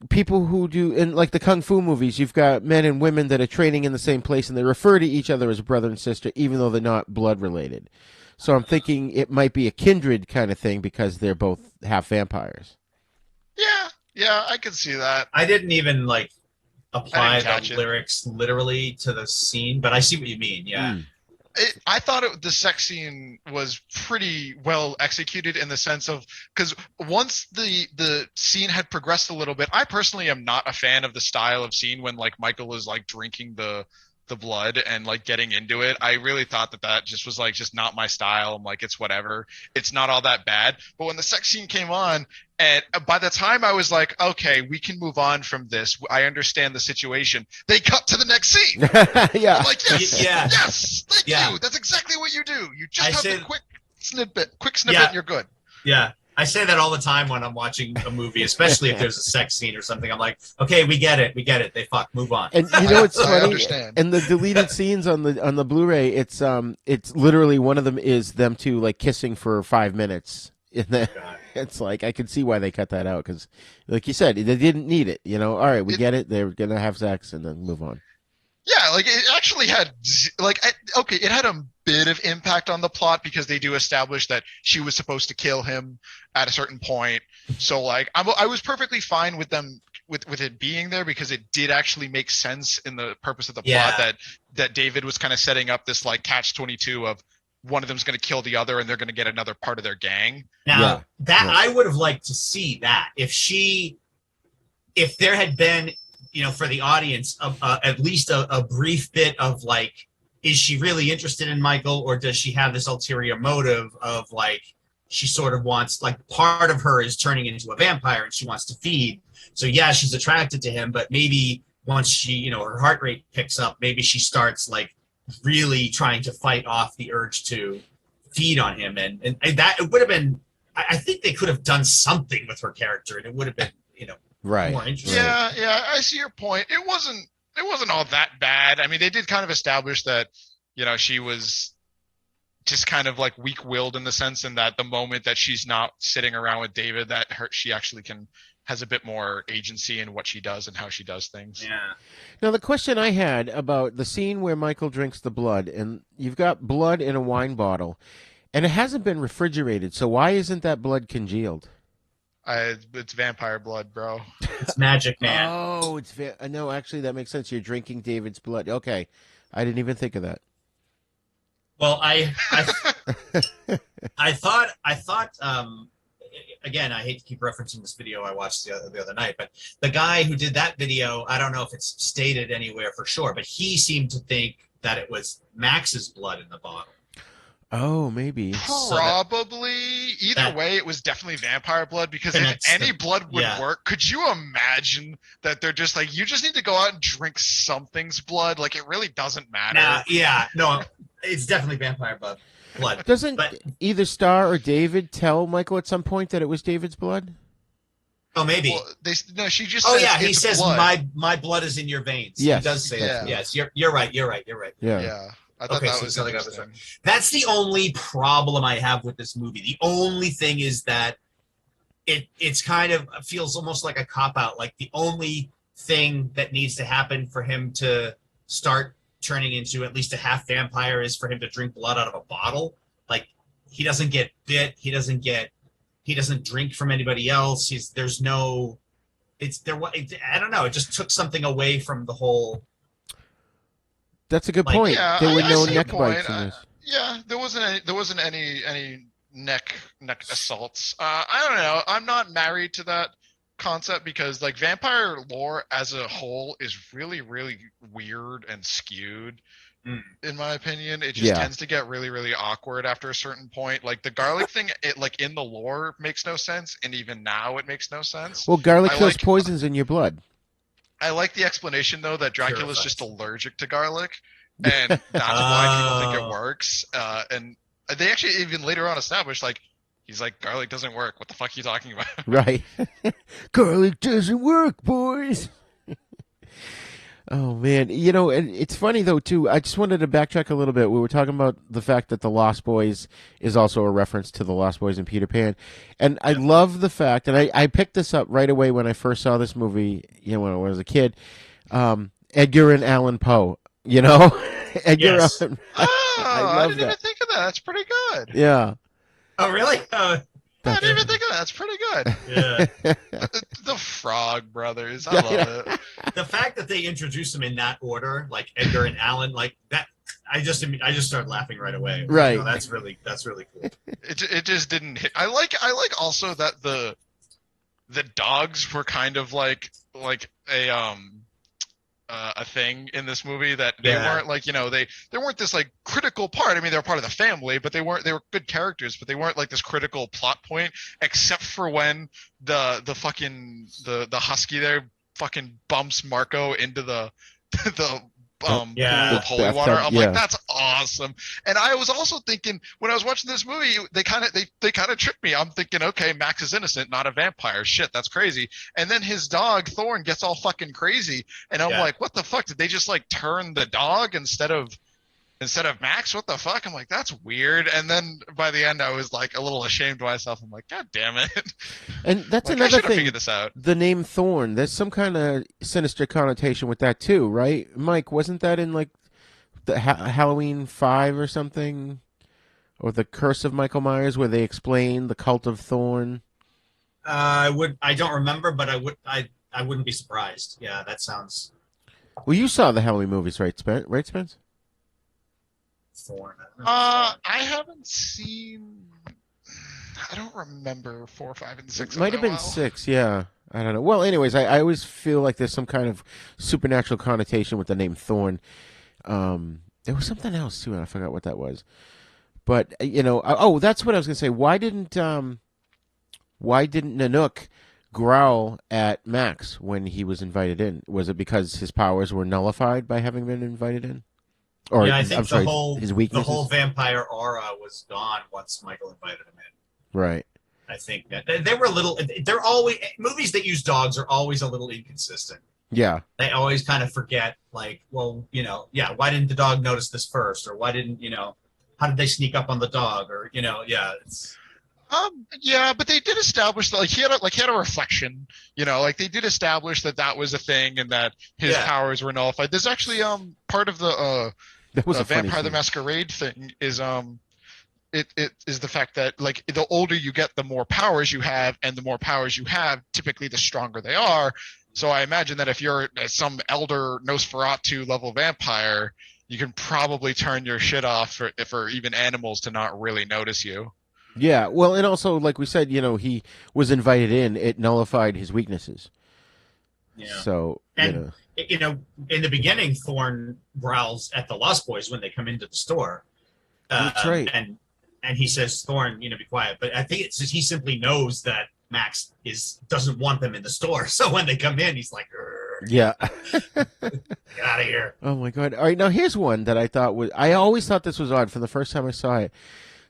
people who do in like the kung fu movies, you've got men and women that are training in the same place and they refer to each other as brother and sister even though they're not blood related. So I'm thinking it might be a kindred kind of thing because they're both half vampires. Yeah, I can see that. I didn't even like apply the lyrics literally to the scene, but I see what you mean. I thought the sex scene was pretty well executed in the sense of, because once the scene had progressed a little bit, I personally am not a fan of the style of scene when like Michael is like drinking the blood and like getting into it. I really thought that just was like just not my style. I'm like, it's whatever. It's not all that bad. But when the sex scene came on, and by the time I was like, okay, we can move on from this. I understand the situation. They cut to the next scene. Yeah. I'm like, yes, thank you. That's exactly what you do. You just have the quick snippet, and you're good. Yeah. I say that all the time when I'm watching a movie, especially if there's a sex scene or something. I'm like, okay, we get it. They fuck, move on. And it's funny. And the deleted scenes on the Blu-ray, it's literally one of them is them two like kissing for 5 minutes. It's like I can see why they cut that out because, like you said, they didn't need it. All right, we get it. They're gonna have sex and then move on. Yeah, like it actually had it had a bit of impact on the plot because they do establish that she was supposed to kill him at a certain point. So like I was perfectly fine with them with it being there because it did actually make sense in the purpose of the plot that David was kind of setting up this like catch-22 of one of them's going to kill the other and they're going to get another part of their gang. Now I would have liked to see that if there had been, for the audience, at least a brief bit of like, is she really interested in Michael, or does she have this ulterior motive of like, she sort of wants, like, part of her is turning into a vampire and she wants to feed. So yeah, she's attracted to him, but maybe once she, her heart rate picks up, maybe she starts like really trying to fight off the urge to feed on him. And that it would have been, I think they could have done something with her character and it would have been, right. more interesting. Yeah, I see your point. It wasn't all that bad. I mean, they did kind of establish that, she was just kind of like weak-willed in the sense in that the moment that she's not sitting around with David, that she actually has a bit more agency in what she does and how she does things. Yeah. Now, the question I had about the scene where Michael drinks the blood, and you've got blood in a wine bottle, and it hasn't been refrigerated, so why isn't that blood congealed? It's vampire blood, bro. It's magic, man. Oh, no, actually, that makes sense. You're drinking David's blood. Okay. I didn't even think of that. Well, I thought, again, I hate to keep referencing this video I watched the other night, but the guy who did that video, I don't know if it's stated anywhere for sure, but he seemed to think that it was Max's blood in the bottle. Oh, maybe. Probably. Either way, it was definitely vampire blood, because if any blood would work, could you imagine that they're just like, you just need to go out and drink something's blood? Like, it really doesn't matter. No, it's definitely vampire blood. Doesn't either Star or David tell Michael at some point that it was David's blood? Oh, maybe. Well, she just says, yeah, he says, blood. my blood is in your veins. Yes, he does say that. Yes, you're right. Yeah. I thought that was interesting. That's the only problem I have with this movie. The only thing is that it's kind of feels almost like a cop-out. Like, the only thing that needs to happen for him to start turning into at least a half vampire is for him to drink blood out of a bottle. Like, he doesn't get bit. He doesn't drink from anybody else. I don't know. It just took something away from the whole. That's a good point. Yeah, there were no see neck your point. bites in this. There wasn't any neck assaults. I don't know. I'm not married to that concept because, like, vampire lore as a whole is really, really weird and skewed. In my opinion, it just tends to get really, really awkward after a certain point. Like, the garlic thing, in the lore makes no sense, and even now it makes no sense. Well, garlic kills poisons in your blood. I like the explanation, though, that Dracula's just allergic to garlic, and that's why people think it works. And they actually even later on established, like, he's like, garlic doesn't work. What the fuck are you talking about? Right. Garlic doesn't work, boys. Oh, man. It's funny, though, too. I just wanted to backtrack a little bit. We were talking about the fact that The Lost Boys is also a reference to The Lost Boys and Peter Pan. And I love the fact, and I picked this up right away when I first saw this movie, when I was a kid, Edgar and Allan Poe, Edgar Yes. Allan. I didn't even think of that. That's pretty good. Yeah. Oh, really? I didn't even think of that. That's pretty good. Yeah. The Frog Brothers. I love it. The fact that they introduce them in that order, like Edgar and Allan, like that, I just started laughing right away. Right. That's really cool. It just didn't hit. I like also that the dogs were kind of like a thing in this movie, that they weren't like, they weren't this like critical part. I mean, they were part of the family, but they were good characters, but they weren't like this critical plot point, except for when the husky there fucking bumps Marco into the pool of holy water. I'm like, that's awesome. And I was also thinking, when I was watching this movie, they kind of tricked me. I'm thinking, okay, Max is innocent, not a vampire. Shit, that's crazy. And then his dog Thorn gets all fucking crazy, and I'm like, what the fuck? Did they just like turn the dog instead of Max? What the fuck? I'm like, that's weird. And then by the end, I was like a little ashamed of myself. I'm like, God damn it. And that's like, another I thing. Figured this out. The name Thorn, there's some kind of sinister connotation with that too, right? Mike, wasn't that in like the Halloween 5 or something? Or The Curse of Michael Myers, where they explain the cult of Thorn? I don't remember, but I wouldn't be surprised. Yeah, that sounds. Well, you saw the Halloween movies, right, Spence? Thorn. I haven't seen. I don't remember 4, 5, and 6. It might have been 6, yeah. I don't know. Well, anyways, I always feel like there's some kind of supernatural connotation with the name Thorn. There was something else, too, and I forgot what that was. But, that's what I was going to say. Why didn't Nanook growl at Max when he was invited in? Was it because his powers were nullified by having been invited in? Or, yeah, I think his weaknesses? the whole vampire aura was gone once Michael invited him in. Right. I think that they were a little. They're always movies that use dogs are always a little inconsistent. Yeah. They always kind of forget, like, well, why didn't the dog notice this first, or why didn't how did they sneak up on the dog, or it's. But they did establish that he had a reflection, they did establish that was a thing and that his powers were nullified. There's actually part of the Vampire the Masquerade thing is it is the fact that the older you get, the more powers you have, and the more powers you have, typically the stronger they are. So I imagine that if you're some elder Nosferatu level vampire, you can probably turn your shit off for even animals to not really notice you. Yeah, well, and also, like we said, he was invited in. It nullified his weaknesses. Yeah. So, in the beginning, Thorn growls at the Lost Boys when they come into the store. That's right. And he says, "Thorn, be quiet." But I think it's just he simply knows that Max doesn't want them in the store. So when they come in, he's like, "Yeah, get out of here." Oh my God! All right, now here's one that I always thought this was odd from the first time I saw it.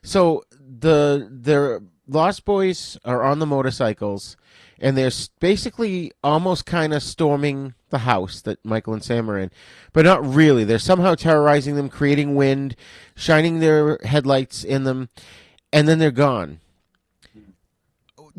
So the Lost Boys are on the motorcycles, and they're basically almost kind of storming the house that Michael and Sam are in, but not really. They're somehow terrorizing them, creating wind, shining their headlights in them, and then they're gone.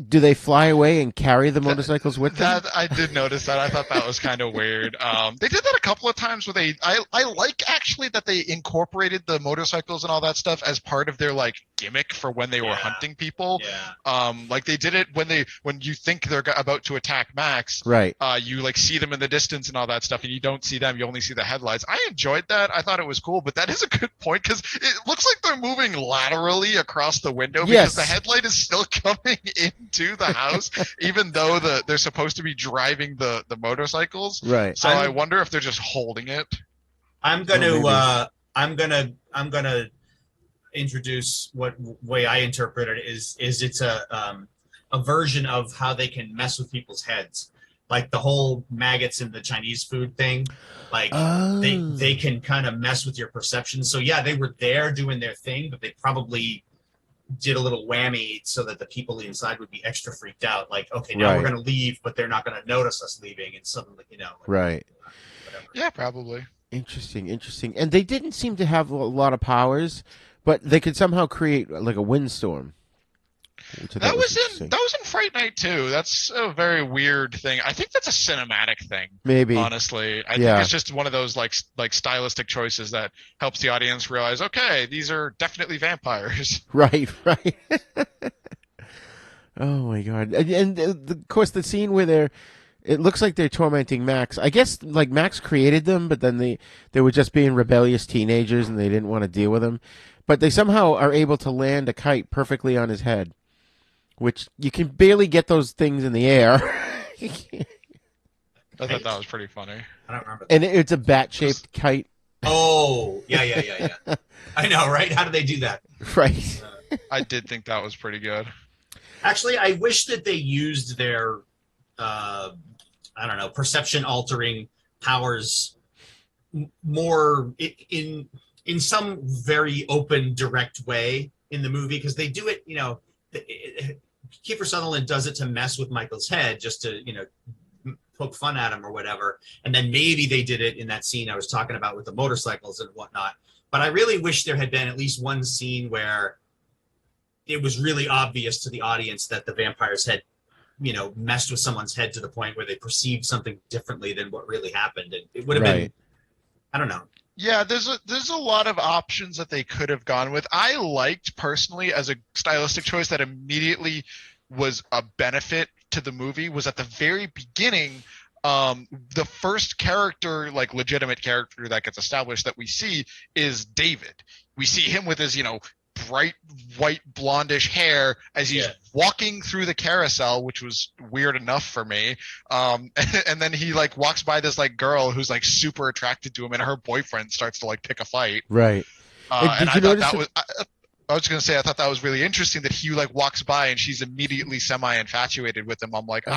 Do they fly away and carry the motorcycles with them? I did notice that. I thought that was kind of weird. They did that a couple of times where I like actually that they incorporated the motorcycles and all that stuff as part of their gimmick for when they were hunting people. Yeah. They did it when you think they're about to attack Max. Right. You see them in the distance and all that stuff, and you don't see them. You only see the headlights. I enjoyed that. I thought it was cool, but that is a good point because it looks like they're moving laterally across the window because the headlight is still coming into the house, even though they're supposed to be driving the motorcycles. Right. So I wonder if they're just holding it. I'm gonna introduce what way I interpret it is it's a version of how they can mess with people's heads, like the whole maggots in the Chinese food thing. They can kind of mess with your perception. So yeah, they were there doing their thing, but they probably did a little whammy so that the people inside would be extra freaked out. Like, okay, now we're going to leave, but they're not going to notice us leaving. And suddenly, right. Whatever. Yeah, probably. Interesting. And they didn't seem to have a lot of powers, but they could somehow create a windstorm. That was in Fright Night too. That's a very weird thing. I think that's a cinematic thing. Maybe. Honestly, I think it's just one of those like stylistic choices that helps the audience realize, okay, these are definitely vampires. Right. Oh my God! And of course, the scene where it looks like they're tormenting Max. I guess Max created them, but then they were just being rebellious teenagers and they didn't want to deal with him. But they somehow are able to land a kite perfectly on his head, which you can barely get those things in the air. I thought that was pretty funny. I don't remember. And it's a bat-shaped kite. Oh, yeah. I know, right? How do they do that? Right. I did think that was pretty good. Actually, I wish that they used their, perception-altering powers more in some very open, direct way in the movie, because they do it, Kiefer Sutherland does it to mess with Michael's head, just to, poke fun at him or whatever. And then maybe they did it in that scene I was talking about with the motorcycles and whatnot. But I really wish there had been at least one scene where it was really obvious to the audience that the vampires had, messed with someone's head to the point where they perceived something differently than what really happened. And it would have been, I don't know. Yeah, there's a lot of options that they could have gone with. I liked personally as a stylistic choice that immediately was a benefit to the movie was at the very beginning. The first character, legitimate character that gets established that we see is David. we see him with his, bright white blondish hair as he's walking through the carousel, which was weird enough for me. And then he like walks by this like girl who's like super attracted to him, and her boyfriend starts to like pick a fight. Right. And I thought that was. I was going to say, I thought that was really interesting that he like walks by and she's immediately semi-infatuated with him. I'm like, so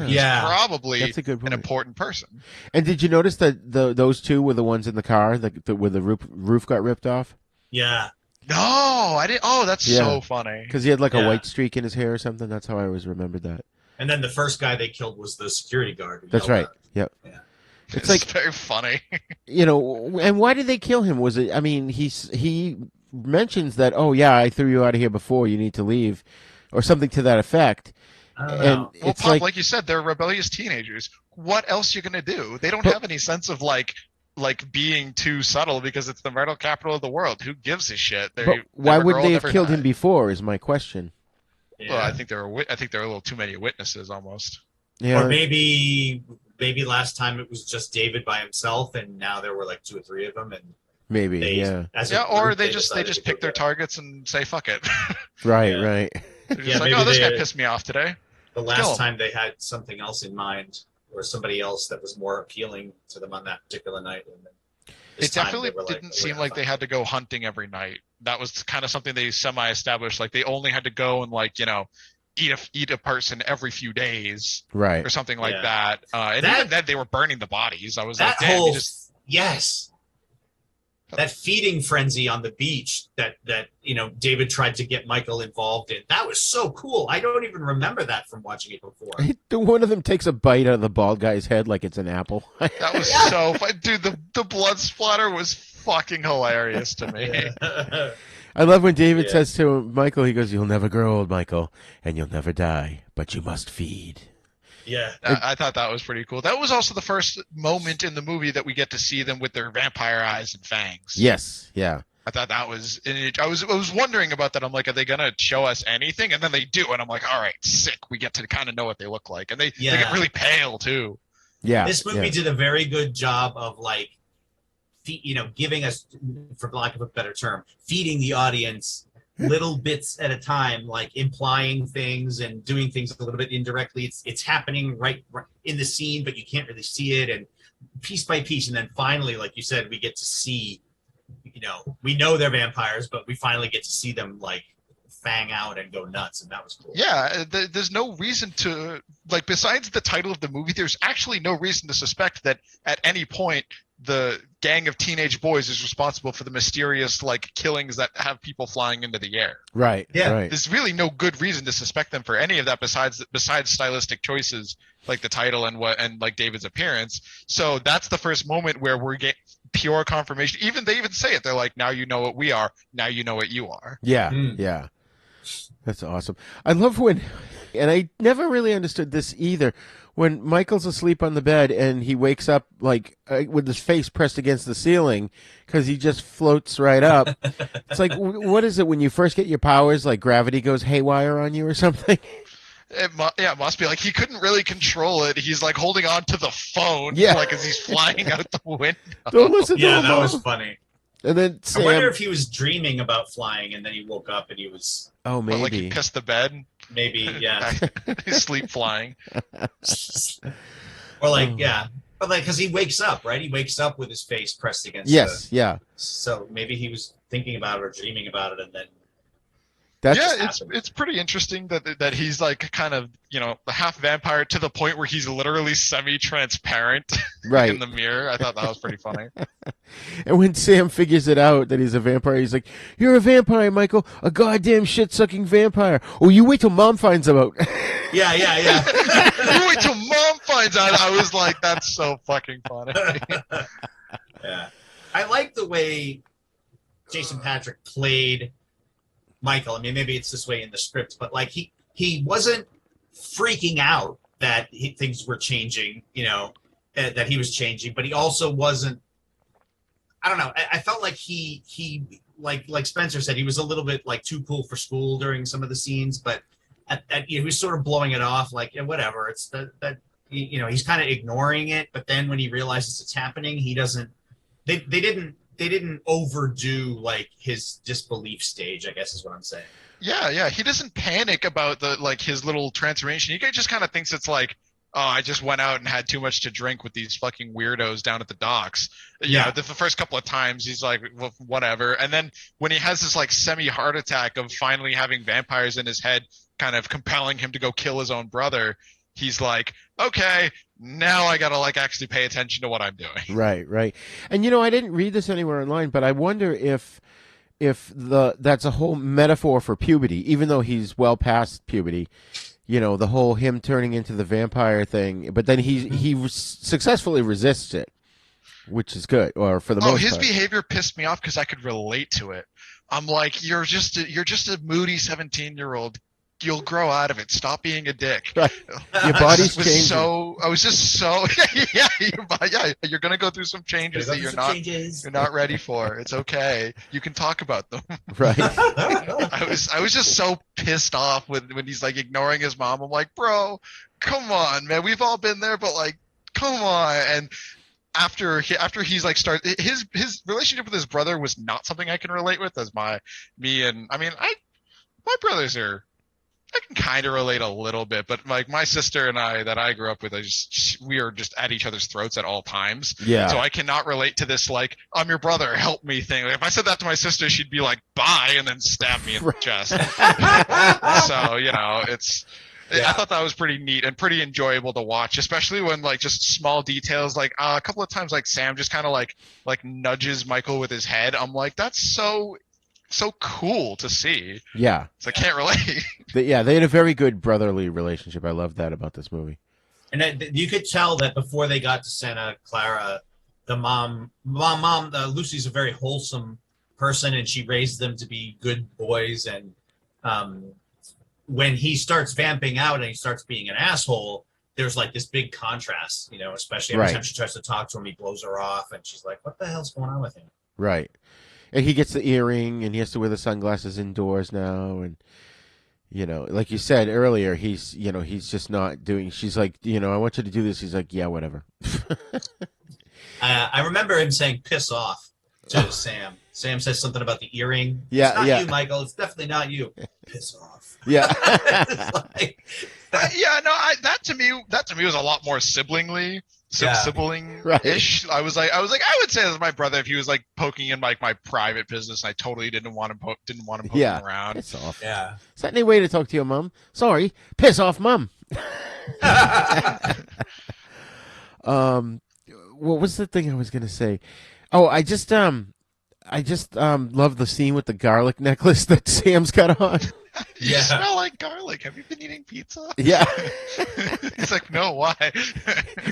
he's probably an important person. And did you notice that those two were the ones in the car where the roof got ripped off? Yeah. No, I didn't. Oh, that's so funny. Because he had like a white streak in his hair or something. That's how I always remembered that. And then the first guy they killed was the security guard. That's right. Yep. Yeah. It's like very funny. And why did they kill him? Was it? I mean, he mentions that, oh yeah, I threw you out of here before, you need to leave, or something to that effect. Well, Pop, like you said, they're rebellious teenagers. What else are you gonna do? They don't have any sense of like being too subtle because it's the murder capital of the world. Who gives a shit? Why would they have killed him before? Is my question. Well, I think there were a little too many witnesses almost. Yeah. Or maybe last time it was just David by himself, and now there were like 2 or 3 of them, and maybe or they just pick their targets and say fuck it. Right. They're just like, this guy pissed me off today. The last time they had something else in mind, or somebody else that was more appealing to them on that particular night. And it definitely didn't seem like they had to go hunting every night. That was kind of something they semi-established. Like they only had to go and eat a person every few days, right, or something like that. And even then, they were burning the bodies. I was like, yes. That feeding frenzy on the beach that David tried to get Michael involved in, that was so cool. I don't even remember that from watching it before. One of them takes a bite out of the bald guy's head like it's an apple. That was so fun. Dude, the blood splatter was fucking hilarious to me. I love when David says to Michael, he goes, "You'll never grow old, Michael, and you'll never die, but you must feed." Yeah. I thought that was pretty cool. That was also the first moment in the movie that we get to see them with their vampire eyes and fangs. Yes, yeah. I thought that was... I was wondering about that. I'm like, are they going to show us anything? And then they do, and I'm like, all right, sick. We get to kind of know what they look like. And they get really pale, too. Yeah. This movie did a very good job of, giving us, for lack of a better term, feeding the audience little bits at a time, like implying things and doing things a little bit indirectly. It's happening right in the scene, but you can't really see it, and piece by piece. And then finally, like you said, we get to see, we know they're vampires, but we finally get to see them fang out and go nuts, and that was cool. Yeah, there's no reason to, besides the title of the movie, there's actually no reason to suspect that at any point the gang of teenage boys is responsible for the mysterious killings that have people flying into the air. Right. Yeah. Right. There's really no good reason to suspect them for any of that besides stylistic choices like the title and David's appearance. So that's the first moment where we're getting pure confirmation. They even say it. They're like, now you know what we are. Now you know what you are. Yeah. Yeah. That's awesome. I love when, and I never really understood this either, when Michael's asleep on the bed and he wakes up with his face pressed against the ceiling because he just floats right up. It's like, what is it when you first get your powers? Like gravity goes haywire on you or something? It must be he couldn't really control it. He's holding on to the phone, as he's flying out the window. Don't listen to him. That was funny. And then Sam, I wonder if he was dreaming about flying and then he woke up and he was... Oh, maybe. He pissed the bed. Maybe, yeah. He's sleep flying. Or because he wakes up, right? He wakes up with his face pressed against yeah. So maybe he was thinking about it or dreaming about it, and then... It's pretty interesting that he's kind of the half vampire to the point where he's literally semi-transparent right in the mirror. I thought that was pretty funny. And when Sam figures it out that he's a vampire, he's like, "You're a vampire, Michael, a goddamn shit-sucking vampire. Oh, you wait till Mom finds out." Yeah. You wait till Mom finds out. I was like, that's so fucking funny. Yeah, I like the way Jason Patric played Michael. I mean, maybe it's this way in the script, but he wasn't freaking out that things were changing, that he was changing, but he also wasn't, I don't know. I felt like he like Spencer said, he was a little bit too cool for school during some of the scenes, but he was sort of blowing it off whatever. It's that he's kind of ignoring it, but then when he realizes it's happening, he doesn't, they didn't overdo like his disbelief stage, I guess is what I'm saying. Yeah. He doesn't panic about his little transformation. He just kind of thinks it's like, oh, I just went out and had too much to drink with these fucking weirdos down at the docks. Yeah. The first couple of times he's like, well, whatever. And then when he has this like semi-heart attack of finally having vampires in his head, kind of compelling him to go kill his own brother, he's like, okay, now I gotta like actually pay attention to what I'm doing. Right. And I didn't read this anywhere online, but I wonder if that's a whole metaphor for puberty, even though he's well past puberty. The whole him turning into the vampire thing, but then he successfully resists it, which is good, or for the most part. His behavior pissed me off because I could relate to it. I'm like, you're just a moody 17-year-old. You'll grow out of it. Stop being a dick. Right. Your body's changing. I was just so you're gonna go through some changes that you're not ready for. It's okay. You can talk about them. Right. I was just so pissed off when he's like ignoring his mom. I'm like, bro, come on, man. We've all been there, but like, come on. And after he's like his relationship with his brother was not something I can relate with as my brothers are. I can kind of relate a little bit, but like my sister and I that I grew up with, we are just at each other's throats at all times. Yeah. So I cannot relate to this like, I'm your brother, help me thing. Like, if I said that to my sister, she'd be like, bye, and then stab me in the chest. So I thought that was pretty neat and pretty enjoyable to watch, especially when like just small details, like a couple of times like Sam just kind of like nudges Michael with his head. I'm like, that's so cool to see. Yeah. So I can't relate. They had a very good brotherly relationship. I love that about this movie. And you could tell that before they got to Santa Clara, the mom, Lucy's a very wholesome person, and she raised them to be good boys. And when he starts vamping out and he starts being an asshole, there's like this big contrast, especially every time she tries to talk to him, he blows her off, and she's like, what the hell's going on with him? Right. And he gets the earring, and he has to wear the sunglasses indoors now. And, like you said earlier, he's just not doing. She's like, I want you to do this. He's like, yeah, whatever. I remember him saying, piss off to Sam. Sam says something about the earring. Yeah, it's not you, Michael. It's definitely not you. Piss off. Yeah. That to me was a lot more sibling-ish. Right. I was like, I would say that's my brother if he was like poking in like my private business. I totally didn't want him poking around. Piss off. Yeah. Is that any way to talk to your mom? Sorry, piss off, mom. What was the thing I was gonna say? Oh, I just love the scene with the garlic necklace that Sam's got on. You smell like garlic. Have you been eating pizza? Yeah. He's like, no, why?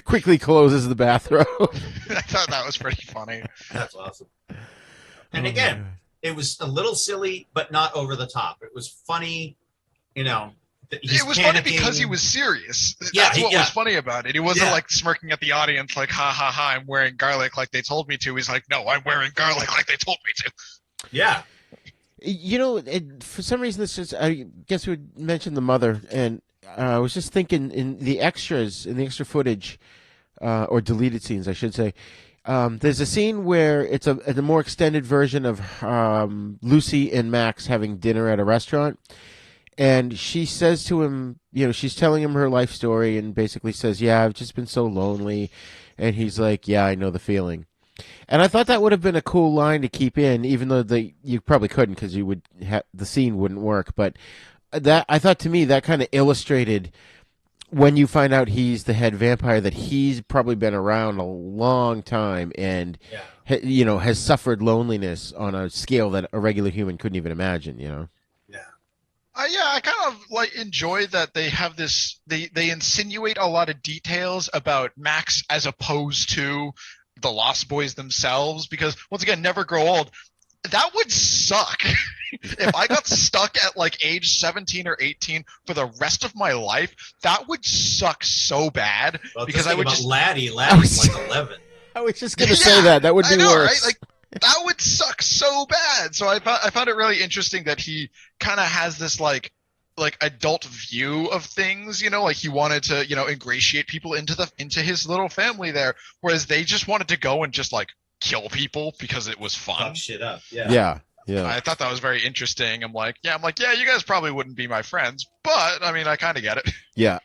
Quickly closes the bathroom. I thought that was pretty funny. That's awesome. And again, it was a little silly, but not over the top. It was funny, It was funny because he was serious. That's what was funny about it. He wasn't like smirking at the audience like, ha, ha, ha, I'm wearing garlic like they told me to. He's like, no, I'm wearing garlic like they told me to. Yeah. For some reason, I guess we mentioned the mother, and I was just thinking in the extra footage, or deleted scenes, I should say, there's a scene where it's a more extended version of Lucy and Max having dinner at a restaurant, and she says to him, she's telling him her life story, and basically says, yeah, I've just been so lonely, and he's like, yeah, I know the feeling. And I thought that would have been a cool line to keep in, even though you probably couldn't because the scene wouldn't work. But I thought to me that kind of illustrated when you find out he's the head vampire that he's probably been around a long time and has suffered loneliness on a scale that a regular human couldn't even imagine. I kind of like enjoy that they have this. They insinuate a lot of details about Max as opposed to the Lost Boys themselves, because once again, never grow old. That would suck if I got stuck at like age 17 or 18 for the rest of my life. That would suck so bad, because I would just Laddie's like 11. I was just gonna say that would be worse. Right? Like that would suck so bad. So I found it really interesting that he kind of has this like adult view of things, like he wanted to, ingratiate people into his little family there, whereas they just wanted to go and just like kill people because it was fun. Fuck shit up. Yeah. I thought that was very interesting. I'm like, yeah, you guys probably wouldn't be my friends, but I mean, I kind of get it. Yeah.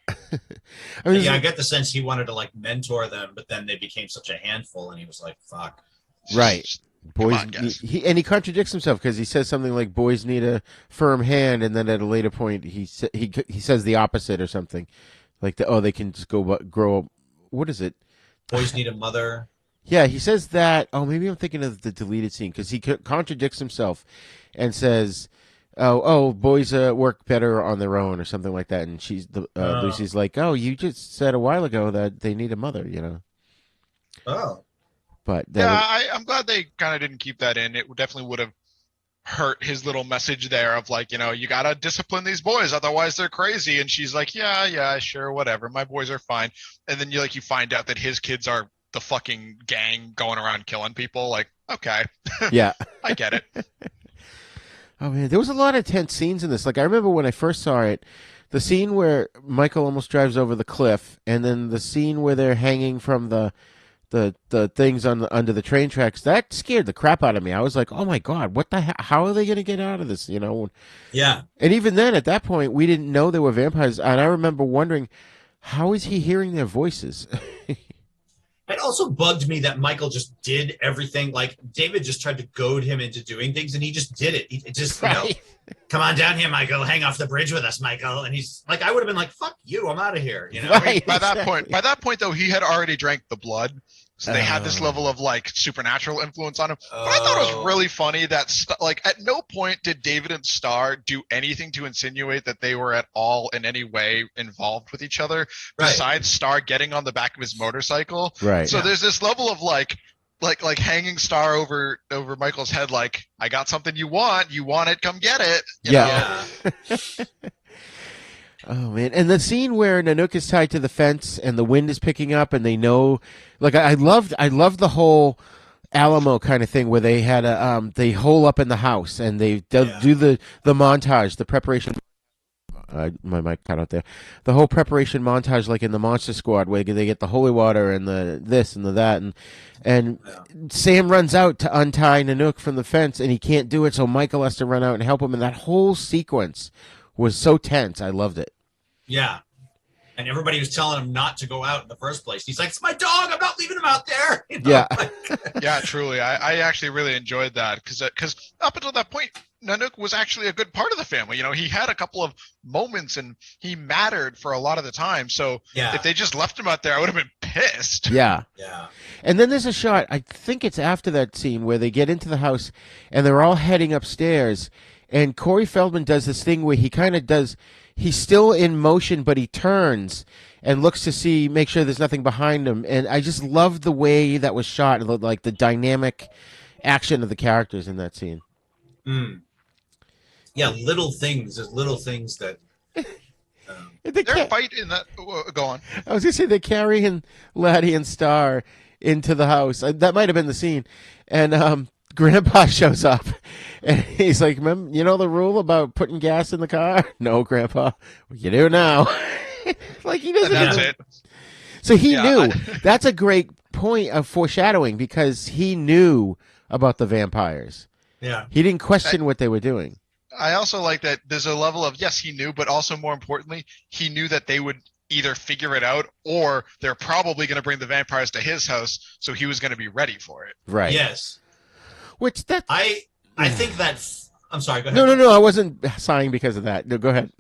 I get the sense he wanted to like mentor them, but then they became such a handful, and he was like, "Fuck." Right. Boys, on, guys. he contradicts himself because he says something like boys need a firm hand, and then at a later point he says the opposite or something, like they can just grow up. What is it? Boys need a mother. Yeah, he says that. Oh, maybe I'm thinking of the deleted scene because he contradicts himself and says, "Oh, boys work better on their own" or something like that. And Lucy's like, "Oh, you just said a while ago that they need a mother, you know." Oh. But I'm glad they kind of didn't keep that in. It definitely would have hurt his little message there of like, you gotta discipline these boys, otherwise they're crazy. And she's like, yeah, sure, whatever. My boys are fine. And then you find out that his kids are the fucking gang going around killing people. Like, okay, yeah, I get it. Oh man, there was a lot of tense scenes in this. Like I remember when I first saw it, the scene where Michael almost drives over the cliff, and then the scene where they're hanging from the things under the train tracks, that scared the crap out of me. I was like, oh my god, what the hell? How are they going to get out of this? Yeah. And even then, at that point, we didn't know they were vampires, and I remember wondering, how is he hearing their voices? It also bugged me that Michael just did everything. Like David just tried to goad him into doing things, and he just did it. He just, come on down here, Michael. Hang off the bridge with us, Michael. And he's like, I would have been like, "Fuck you, I'm out of here." Right, I mean, by that point, though, he had already drank the blood, so they had this level of like supernatural influence on him. But I thought it was really funny that at no point did David and Star do anything to insinuate that they were at all in any way involved with each other, besides Star getting on the back of his motorcycle. Right. So there's this level of like hanging Star over Michael's head, like, I got something you want it, come get it. You know? Oh man! And the scene where Nanook is tied to the fence and the wind is picking up, and they know, like, I loved the whole Alamo kind of thing where they had they hole up in the house and they do the montage, the preparation. My mic cut out there. The whole preparation montage, like in the Monster Squad, where they get the holy water and the this and the that, and Sam runs out to untie Nanook from the fence, and he can't do it, so Michael has to run out and help him. And that whole sequence was so tense. I loved it. Yeah. And everybody was telling him not to go out in the first place. He's like, "It's my dog. I'm not leaving him out there." Yeah. Yeah, truly. I actually really enjoyed that because up until that point, Nanook was actually a good part of the family. He had a couple of moments and he mattered for a lot of the time. So if they just left him out there, I would have been pissed. Yeah. Yeah. And then there's a shot, I think it's after that scene, where they get into the house and they're all heading upstairs. And Corey Feldman does this thing where he kind of he's still in motion, but he turns and looks to make sure there's nothing behind him. And I just loved the way that was shot, like the dynamic action of the characters in that scene. Mm. Yeah, little things. There's little things that... Their fight in that... Go on. I was going to say they're carrying Laddie and Star into the house. That might have been the scene. And Grandpa shows up. And he's like, "Remember, you know the rule about putting gas in the car?" "No, Grandpa." "Well, you do now." Like he doesn't. That's it. So he knew. That's a great point of foreshadowing because he knew about the vampires. Yeah. He didn't question what they were doing. I also like that there's a level of, yes, he knew, but also more importantly, he knew that they would either figure it out or they're probably going to bring the vampires to his house, so he was going to be ready for it. Right. Yes. Which that I think that's... I'm sorry, go ahead. No, I wasn't sighing because of that. No, go ahead.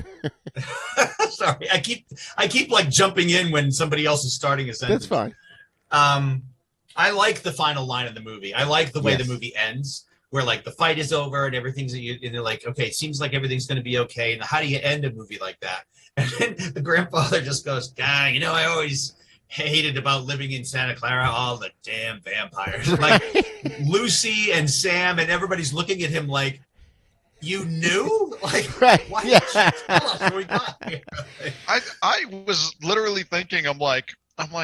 Sorry, I keep like jumping in when somebody else is starting a sentence. That's fine. I like the final line of the movie. I like the way the movie ends, where like the fight is over and everything's, and they're like, okay, it seems like everything's going to be okay. And how do you end a movie like that? And then the grandfather just goes, "I always hated about living in Santa Clara, all the damn vampires." Like Lucy and Sam and everybody's looking at him like, "You knew?" Like, right. Why didn't you tell us when we got here? I was literally thinking, I'm like,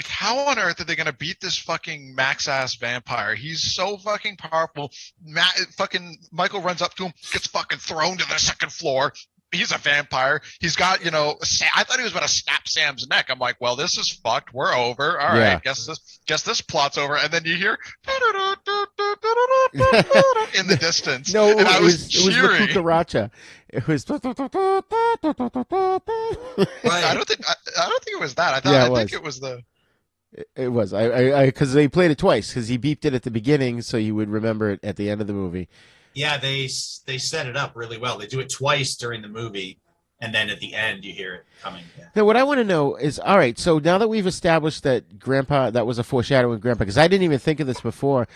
how on earth are they going to beat this fucking max-ass vampire? He's so fucking powerful. Fucking Michael runs up to him, gets fucking thrown to the second floor. he's a vampire. He's got, I thought he was about to snap Sam's neck. I'm like, well, this is fucked. We're over. All right, guess this plot's over. And then you hear in the distance. No, and I was it was cheering. the cucaracha. It was. Right. I don't think it was that. I think it was the. It was. I because they played it twice because he beeped it at the beginning so you would remember it at the end of the movie. Yeah, they set it up really well. They do it twice during the movie, and then at the end you hear it coming. Yeah. Now, what I want to know is, all right, so now that we've established that Grandpa, that was a foreshadowing Grandpa, because I didn't even think of this before,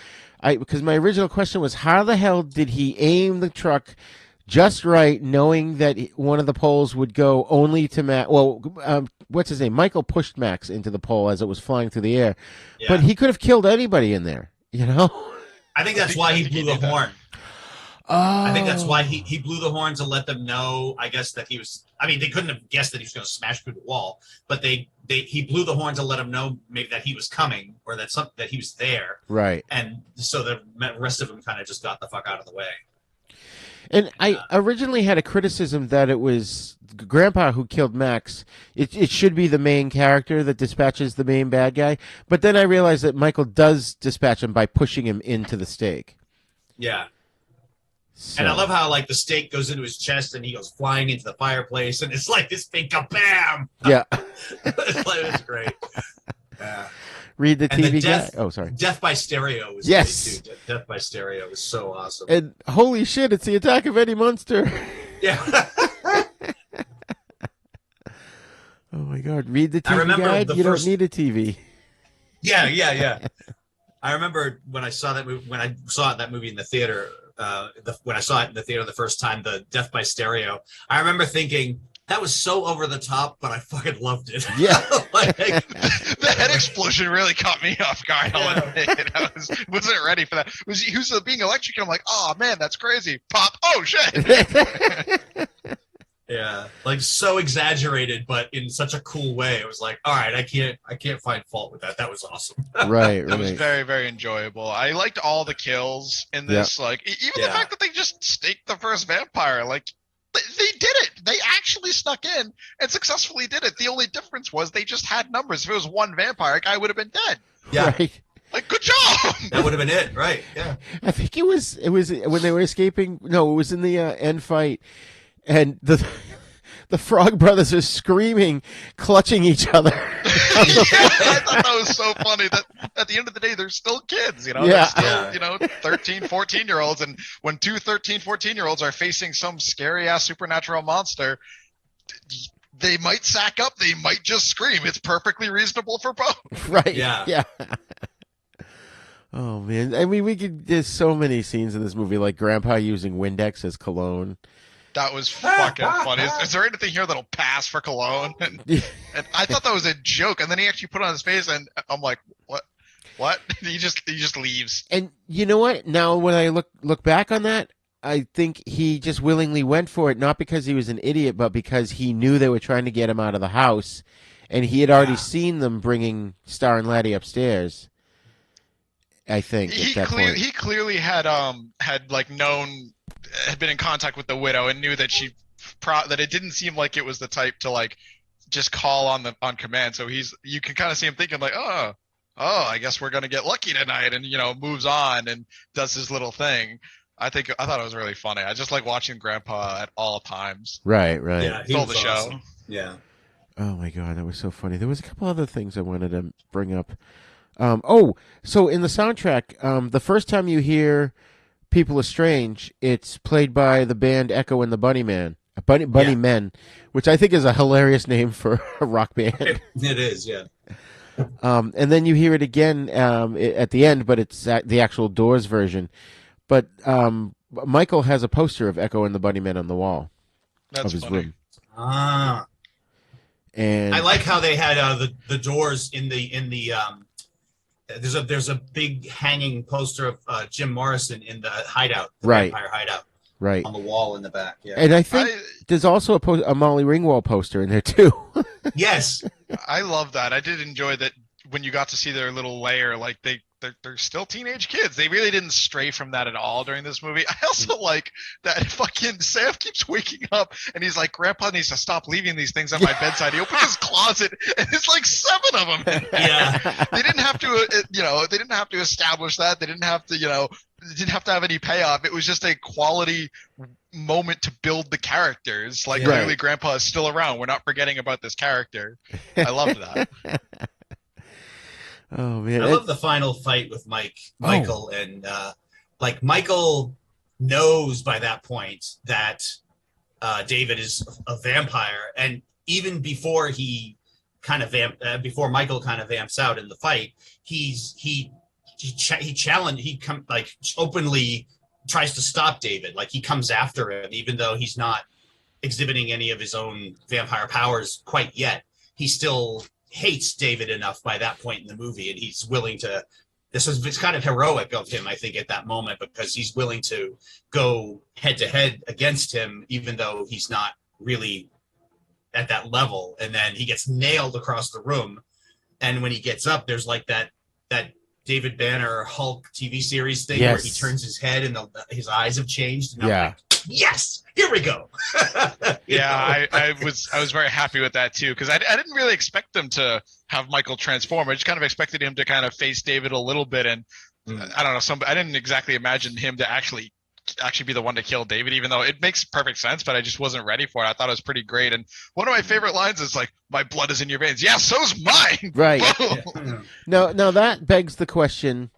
because my original question was, how the hell did he aim the truck just right, knowing that one of the poles would go only to Max? Well, what's his name? Michael pushed Max into the pole as it was flying through the air, but he could have killed anybody in there, I think that's why he blew the horn. Oh. I think that's why he blew the horn to let them know, I guess, that he was... I mean, they couldn't have guessed that he was going to smash through the wall, but he blew the horn to let them know maybe that he was coming or that he was there. Right. And so the rest of them kind of just got the fuck out of the way. And I originally had a criticism that it was Grandpa who killed Max. It should be the main character that dispatches the main bad guy. But then I realized that Michael does dispatch him by pushing him into the stake. Yeah. So. And I love how, the stake goes into his chest and he goes flying into the fireplace, and it's like this big kabam! Yeah. It's great. Read the TV guy. Oh, sorry. Death by Stereo was yes. great, too. Death by Stereo was so awesome. And holy shit, it's the attack of Eddie Munster. Yeah. Oh, my God. Read the TV guide. You don't need a TV. Yeah. I remember when I saw that movie, that movie in the theater, when I saw it in the theater the first time, the Death by Stereo, I remember thinking, that was so over the top, but I fucking loved it. Yeah. The head explosion really caught me off guard. I'll admit. I wasn't ready for that. He was being electrocuted. I'm like, oh, man, that's crazy. Pop. Oh, shit. Yeah, so exaggerated, but in such a cool way. It was like, all right, I can't find fault with that. That was awesome. Right. It was very, very enjoyable. I liked all the kills in this. Even the fact that they just staked the first vampire. They did it. They actually snuck in and successfully did it. The only difference was they just had numbers. If it was one vampire, a guy would have been dead. Yeah. Right. Good job. That would have been it, right? Yeah. I think it was when they were escaping. No, it was in the end fight. And the Frog Brothers are screaming, clutching each other. I thought that was so funny that at the end of the day, they're still kids, Yeah. They're still, 13, 14-year-olds. And when two 13, 14-year-olds are facing some scary-ass supernatural monster, they might sack up. They might just scream. It's perfectly reasonable for both. Right. Yeah. Oh, man. I mean, there's so many scenes in this movie, like Grandpa using Windex as cologne. That was fucking funny. Is there anything here that'll pass for cologne? And I thought that was a joke, and then he actually put it on his face, and I'm like, what? He just leaves. And you know what? Now when I look back on that, I think he just willingly went for it, not because he was an idiot, but because he knew they were trying to get him out of the house, and he had already seen them bringing Star and Laddie upstairs. I think at that point he clearly had been in contact with the widow and knew that that it didn't seem like it was the type to just call on command. So you can kind of see him thinking oh, I guess we're gonna get lucky tonight, and moves on and does his little thing. I thought it was really funny. I just like watching Grandpa at all times. Right. Yeah, he stole was the show. awesome. Yeah. Oh my God, that was so funny. There was a couple other things I wanted to bring up. So in the soundtrack, the first time you hear People Are Strange, it's played by the band Echo and the Bunnymen, Men, which I think is a hilarious name for a rock band. It is, yeah. And then you hear it again at the end, but it's the actual Doors version. But Michael has a poster of Echo and the Bunnymen on the wall of his room. Ah. And I like how they had the Doors in the there's a big hanging poster of Jim Morrison in the hideout, the vampire hideout, right on the wall in the back. Yeah, and I think there's also a Molly Ringwald poster in there too. Yes, I love that. I did enjoy that when you got to see their little lair. they're still teenage kids. They really didn't stray from that at all during this movie. I also like that fucking Sam keeps waking up and he's like, Grandpa needs to stop leaving these things on my bedside. He opens his closet and there's like 7 of them in there. Yeah. They didn't have to, they didn't have to establish that. They didn't have to, they didn't have to have any payoff. It was just a quality moment to build the characters. Like, clearly Grandpa is still around. We're not forgetting about this character. I loved that. Oh man! I love the final fight with Michael, and Michael knows by that point that David is a vampire, and even before he kind of before Michael kind of vamps out in the fight, he openly tries to stop David. Like, he comes after him, even though he's not exhibiting any of his own vampire powers quite yet. He still hates David enough by that point in the movie, and he's willing to. It's kind of heroic of him, I think, at that moment, because he's willing to go head to head against him, even though he's not really at that level. And then he gets nailed across the room, and when he gets up, there's like that David Banner Hulk TV series thing where he turns his head and his eyes have changed. And I'm like, yes, here we go. I was very happy with that too, because I didn't really expect them to have Michael transform. I just kind of expected him to kind of face David a little bit, and I don't know. I didn't exactly imagine him to actually be the one to kill David, even though it makes perfect sense, but I just wasn't ready for it. I thought it was pretty great. And one of my favorite lines is like, "My blood is in your veins." Yeah, so's mine. Right. Now that begs the question: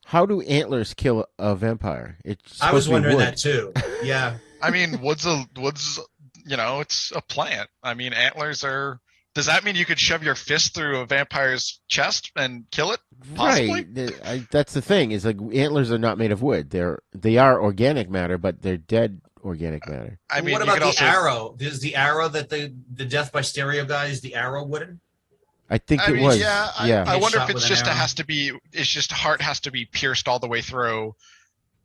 how do antlers kill a vampire? I was wondering that too. Yeah. I mean, wood's it's a plant. I mean, antlers are. Does that mean you could shove your fist through a vampire's chest and kill it? Possibly? Right. That's the thing. Is like, antlers are not made of wood. They are organic matter, but they're dead organic matter. I mean, what about the arrow? Is the arrow that the Death by Stereo guy, is the arrow wooden? I think it was. Yeah. I wonder if it's just it's just heart has to be pierced all the way through.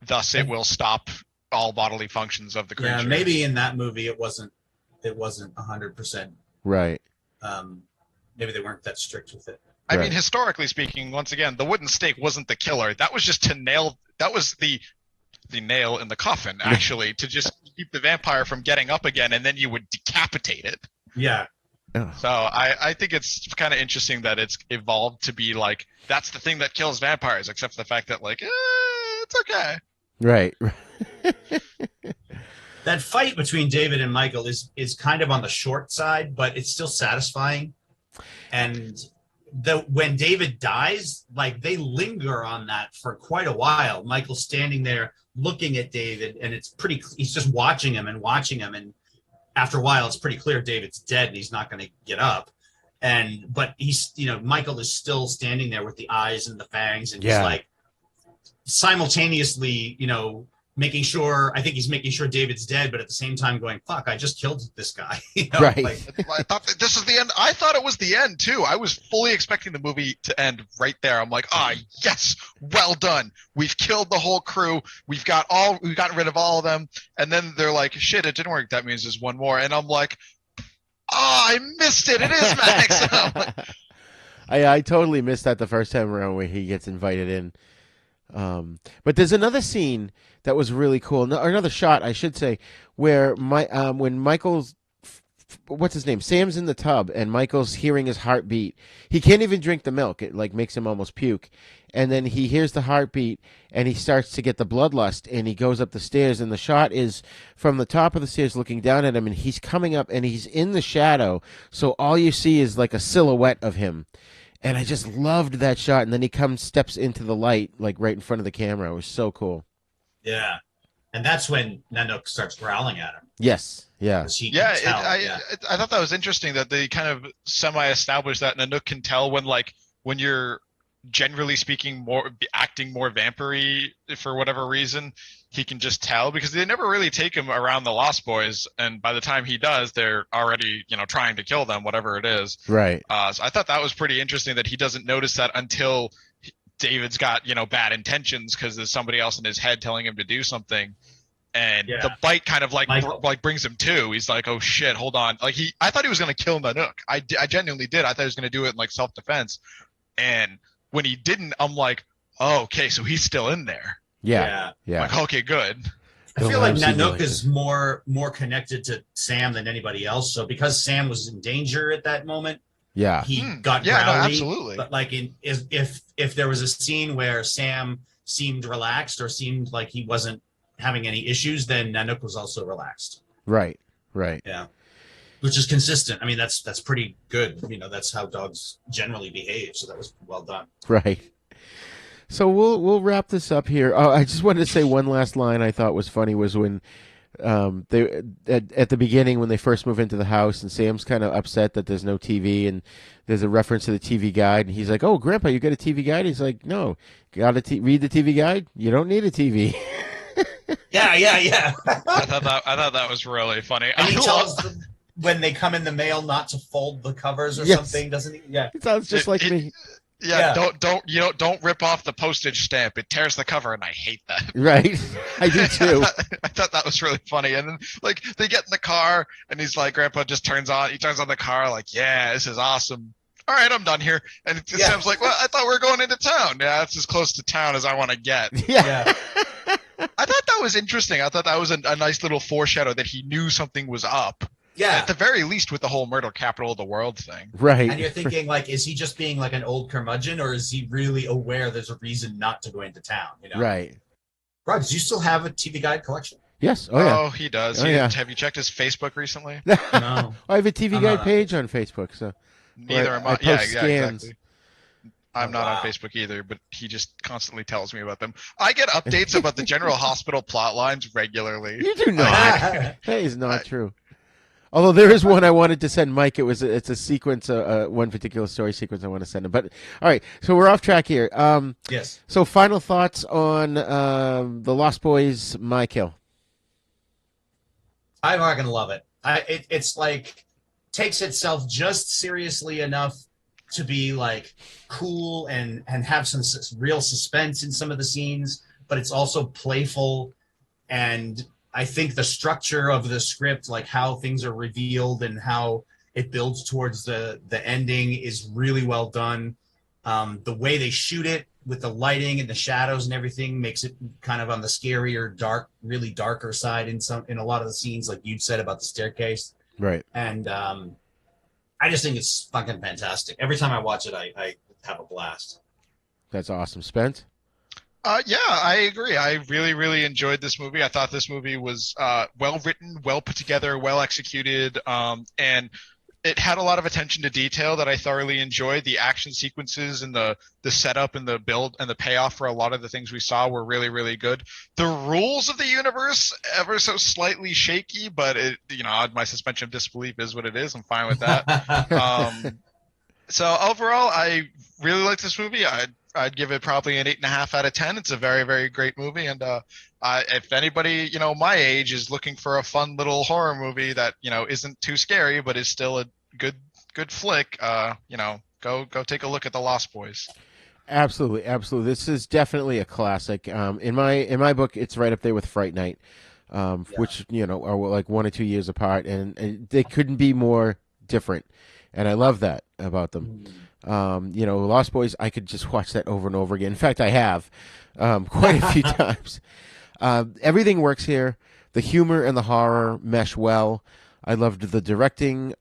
Thus, it will stop all bodily functions of the creature. Yeah, maybe in that movie it wasn't 100%. Right. Maybe they weren't that strict with it. I mean, historically speaking, once again, the wooden stake wasn't the killer. That was just to nail. That was the nail in the coffin, actually, to just keep the vampire from getting up again, and then you would decapitate it. Yeah. So I think it's kind of interesting that it's evolved to be like, that's the thing that kills vampires, except for the fact that it's okay. Right. That fight between David and Michael is kind of on the short side, but it's still satisfying. And when David dies, like, they linger on that for quite a while. Michael's standing there looking at David, and he's just watching him. And after a while, it's pretty clear David's dead and he's not going to get up. But he's, Michael is still standing there with the eyes and the fangs, and he's like simultaneously, making sure David's dead, but at the same time going, fuck, I just killed this guy. Right. I thought that this is the end. I thought it was the end too. I was fully expecting the movie to end right there. I'm like, yes, well done. We've killed the whole crew. We've gotten rid of all of them. And then they're like, shit, it didn't work. That means there's one more. And I'm like, I missed it. It is Max. I totally missed that the first time around where he gets invited in. But there's another scene that was really cool, or another shot, I should say, where when Michael's, what's his name, Sam's in the tub, and Michael's hearing his heartbeat. He can't even drink the milk; it makes him almost puke. And then he hears the heartbeat, and he starts to get the bloodlust, and he goes up the stairs. And the shot is from the top of the stairs, looking down at him, and he's coming up, and he's in the shadow, so all you see is like a silhouette of him. And I just loved that shot. And then he steps into the light, like right in front of the camera. It was so cool. Yeah. And that's when Nanook starts growling at him. Yes. Yeah. I thought that was interesting that they kind of semi-established that Nanook can tell when you're generally speaking acting more vampire-y for whatever reason. He can just tell, because they never really take him around the Lost Boys, and by the time he does, they're already trying to kill them, whatever it is. Right. So I thought that was pretty interesting that he doesn't notice that until David's got bad intentions, because there's somebody else in his head telling him to do something, and the bite kind of brings him to. He's like, oh shit, hold on. I thought he was going to kill Nanook. I genuinely did. I thought he was going to do it in self-defense, and when he didn't, I'm like, Oh, okay, so he's still in there. Yeah. Like, okay, good. I feel like Nanook is more connected to Sam than anybody else. So because Sam was in danger at that moment, he got growly. No, absolutely. But like if there was a scene where Sam seemed relaxed or seemed like he wasn't having any issues, then Nanook was also relaxed. Right. Yeah. Which is consistent. I mean, that's pretty good. You know, that's how dogs generally behave. So that was well done. Right. So we'll wrap this up here. Oh, I just wanted to say one last line I thought was funny was when they at the beginning when they first move into the house and Sam's kind of upset that there's no TV and there's a reference to the TV guide and he's like, "Oh, Grandpa, you got a TV guide?" He's like, "No, got to read the TV guide. You don't need a TV." Yeah. I thought that was really funny. And he tells them when they come in the mail not to fold the covers or something, doesn't he? Yeah. It sounds just like me. Yeah, don't rip off the postage stamp. It tears the cover, and I hate that. Right, I do too. I thought that was really funny. And then, like, they get in the car, and he's like, Grandpa just turns on the car, like, yeah, this is awesome. All right, I'm done here. And Sam's like, well, I thought we were going into town. Yeah, that's as close to town as I want to get. Yeah. I thought that was interesting. I thought that was a nice little foreshadow that he knew something was up. Yeah. At the very least with the whole murder capital of the world thing. Right. And you're thinking, like, is he just being like an old curmudgeon or is he really aware there's a reason not to go into town? You know? Right. Bro, do you still have a TV guide collection? Yes. Oh, yeah. Oh, he does. Oh, yeah. Have you checked his Facebook recently? No. I have a TV guide page on Facebook. So neither am I. Yeah, exactly. I'm not on Facebook either, but he just constantly tells me about them. I get updates about the General Hospital plot lines regularly. You do not. That is not true. Although there is one I wanted to send Mike. It's a sequence, one particular story sequence I want to send him. But all right, so we're off track here. Yes. So final thoughts on the Lost Boys, My-Kill. I'm not gonna love it. It's like takes itself just seriously enough to be like cool and have some real suspense in some of the scenes, but it's also playful. And I think the structure of the script, like how things are revealed and how it builds towards the ending, is really well done. The way they shoot it with the lighting and the shadows and everything makes it kind of on the scarier, really darker side in a lot of the scenes, like you said about the staircase. Right. And I just think it's fucking fantastic. Every time I watch it, I have a blast. That's awesome. Spence? Yeah, I agree. I really, really enjoyed this movie. I thought this movie was well written, well put together, well executed, and it had a lot of attention to detail that I thoroughly enjoyed. The action sequences and the setup and the build and the payoff for a lot of the things we saw were really, really good. The rules of the universe ever so slightly shaky, but my suspension of disbelief is what it is. I'm fine with that. So overall, I really like this movie. I'd give it probably an 8.5 out of 10. It's a very, very great movie. And if anybody, my age is looking for a fun little horror movie that, isn't too scary, but is still a good flick, go take a look at The Lost Boys. Absolutely. Absolutely. This is definitely a classic. In my book, it's right up there with Fright Night, which, are like 1 or 2 years apart, and they couldn't be more different. And I love that about them. Lost Boys, I could just watch that over and over again. In fact, I have quite a few times. Everything works here. The humor and the horror mesh well. I loved the directing.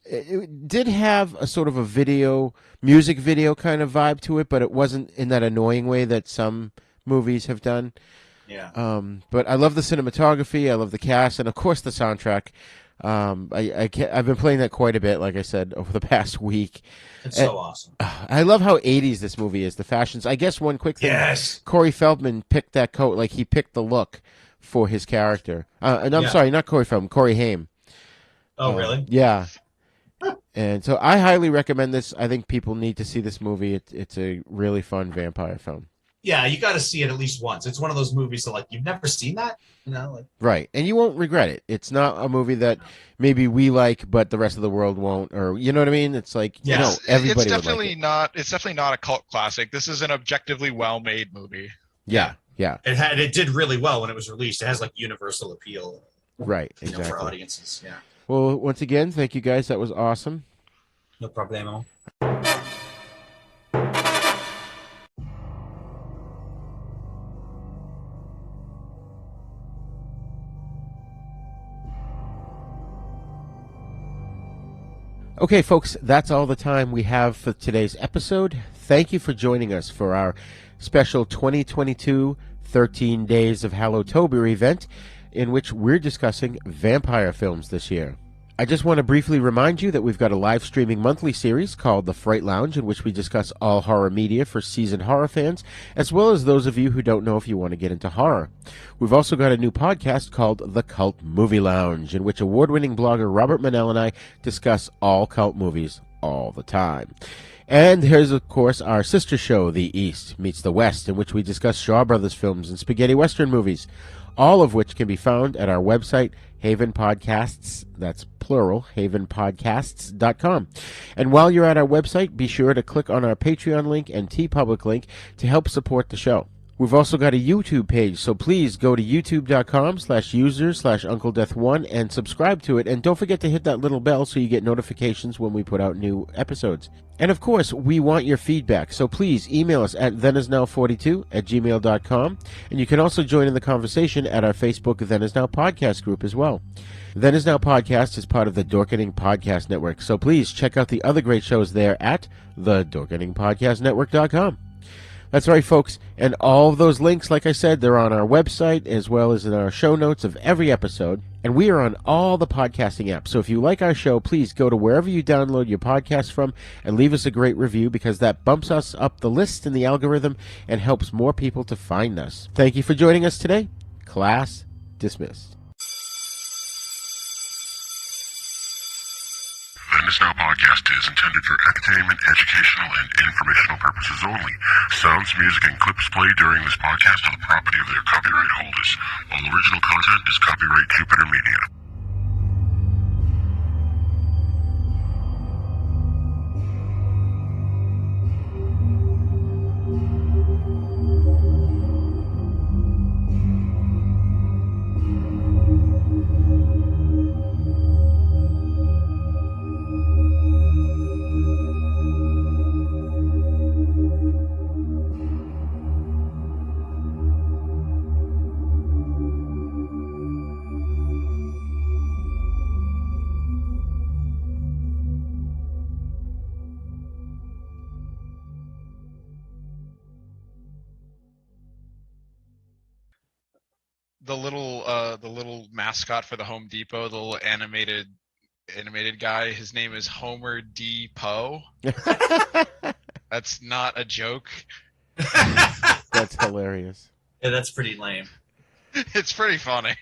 It did have a sort of a music video kind of vibe to it, but it wasn't in that annoying way that some movies have done. Yeah. But I love the cinematography. I love the cast, and of course the soundtrack. I've been playing that quite a bit, like I said, over the past week. It's so awesome. I love how 80s this movie is, the fashions. I guess one quick thing. Yes. Corey Feldman picked that coat, like he picked the look for his character. And I'm sorry, not Corey Feldman, Corey Haim. Oh, really? Yeah. And so I highly recommend this. I think people need to see this movie. It's a really fun vampire film. Yeah, you got to see it at least once. It's one of those movies that, like, you've never seen that, Right, and you won't regret it. It's not a movie that maybe we like, but the rest of the world won't, or you know what I mean? It's like, everybody. It's definitely would like It's definitely not a cult classic. This is an objectively well-made movie. Yeah. It did really well when it was released. It has like universal appeal. Right, exactly. For audiences. Yeah. Well, once again, thank you guys. That was awesome. No problemo. Okay, folks, that's all the time we have for today's episode. Thank you for joining us for our special 2022 13 Days of Hallowtober event, in which we're discussing vampire films this year. I just want to briefly remind you that we've got a live streaming monthly series called The Fright Lounge, in which we discuss all horror media for seasoned horror fans, as well as those of you who don't know if you want to get into horror. We've also got a new podcast called The Cult Movie Lounge, in which award-winning blogger Robert Manell and I discuss all cult movies all the time. And here's, of course, our sister show, The East Meets the West, in which we discuss Shaw Brothers films and spaghetti western movies, all of which can be found at our website, Haven Podcasts, that's plural, havenpodcasts.com. And while you're at our website, be sure to click on our Patreon link and TeePublic link to help support the show. We've also got a YouTube page, so please go to youtube.com/user/UncleDeath1 and subscribe to it. And don't forget to hit that little bell so you get notifications when we put out new episodes. And of course, we want your feedback, so please email us at thenisnow42@gmail.com. And you can also join in the conversation at our Facebook Then Is Now podcast group as well. Then Is Now podcast is part of the Dorkening Podcast Network, so please check out the other great shows there at thedorkeningpodcastnetwork.com. That's right, folks, and all of those links, like I said, they're on our website as well as in our show notes of every episode, and we are on all the podcasting apps. So if you like our show, please go to wherever you download your podcast from and leave us a great review, because that bumps us up the list in the algorithm and helps more people to find us. Thank you for joining us today. Class dismissed. Then Is Now podcast is intended for entertainment, educational, and informational purposes only. Sounds, music, and clips played during this podcast are the property of their copyright holders. All original content is copyright Jupiter Media. The little mascot for the Home Depot, the little animated guy, his name is Homer D. Poe. That's not a joke. That's hilarious. Yeah, that's pretty lame. It's pretty funny.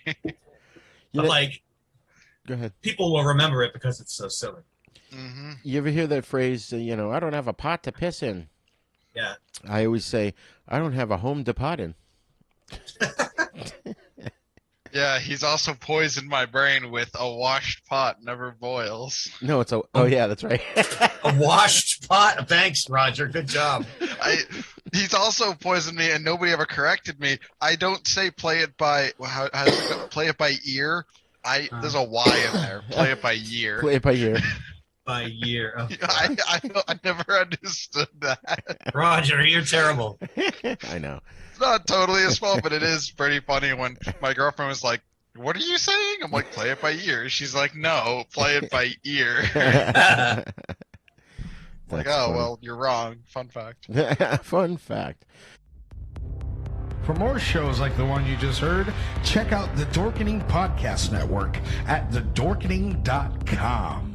But like, go ahead. People will remember it because it's so silly. Mm-hmm. You ever hear that phrase, I don't have a pot to piss in? Yeah. I always say, I don't have a home to pot in. Yeah, he's also poisoned my brain with a washed pot never boils. No, it's oh yeah, that's right. A washed pot? Thanks, Roger. Good job. He's also poisoned me, and nobody ever corrected me. I don't say play it by play it by ear. There's a Y in there. Play it by year. Play it by year. By year. Oh, I never understood that. Roger, you're terrible. I know. It's not totally his fault, but it is pretty funny when my girlfriend was like, "What are you saying?" I'm like, "Play it by ear." She's like, "No, play it by ear." Like, oh, funny. well, you're wrong. Fun fact. Fun fact. For more shows like the one you just heard, check out the Dorkening Podcast Network at thedorkening.com.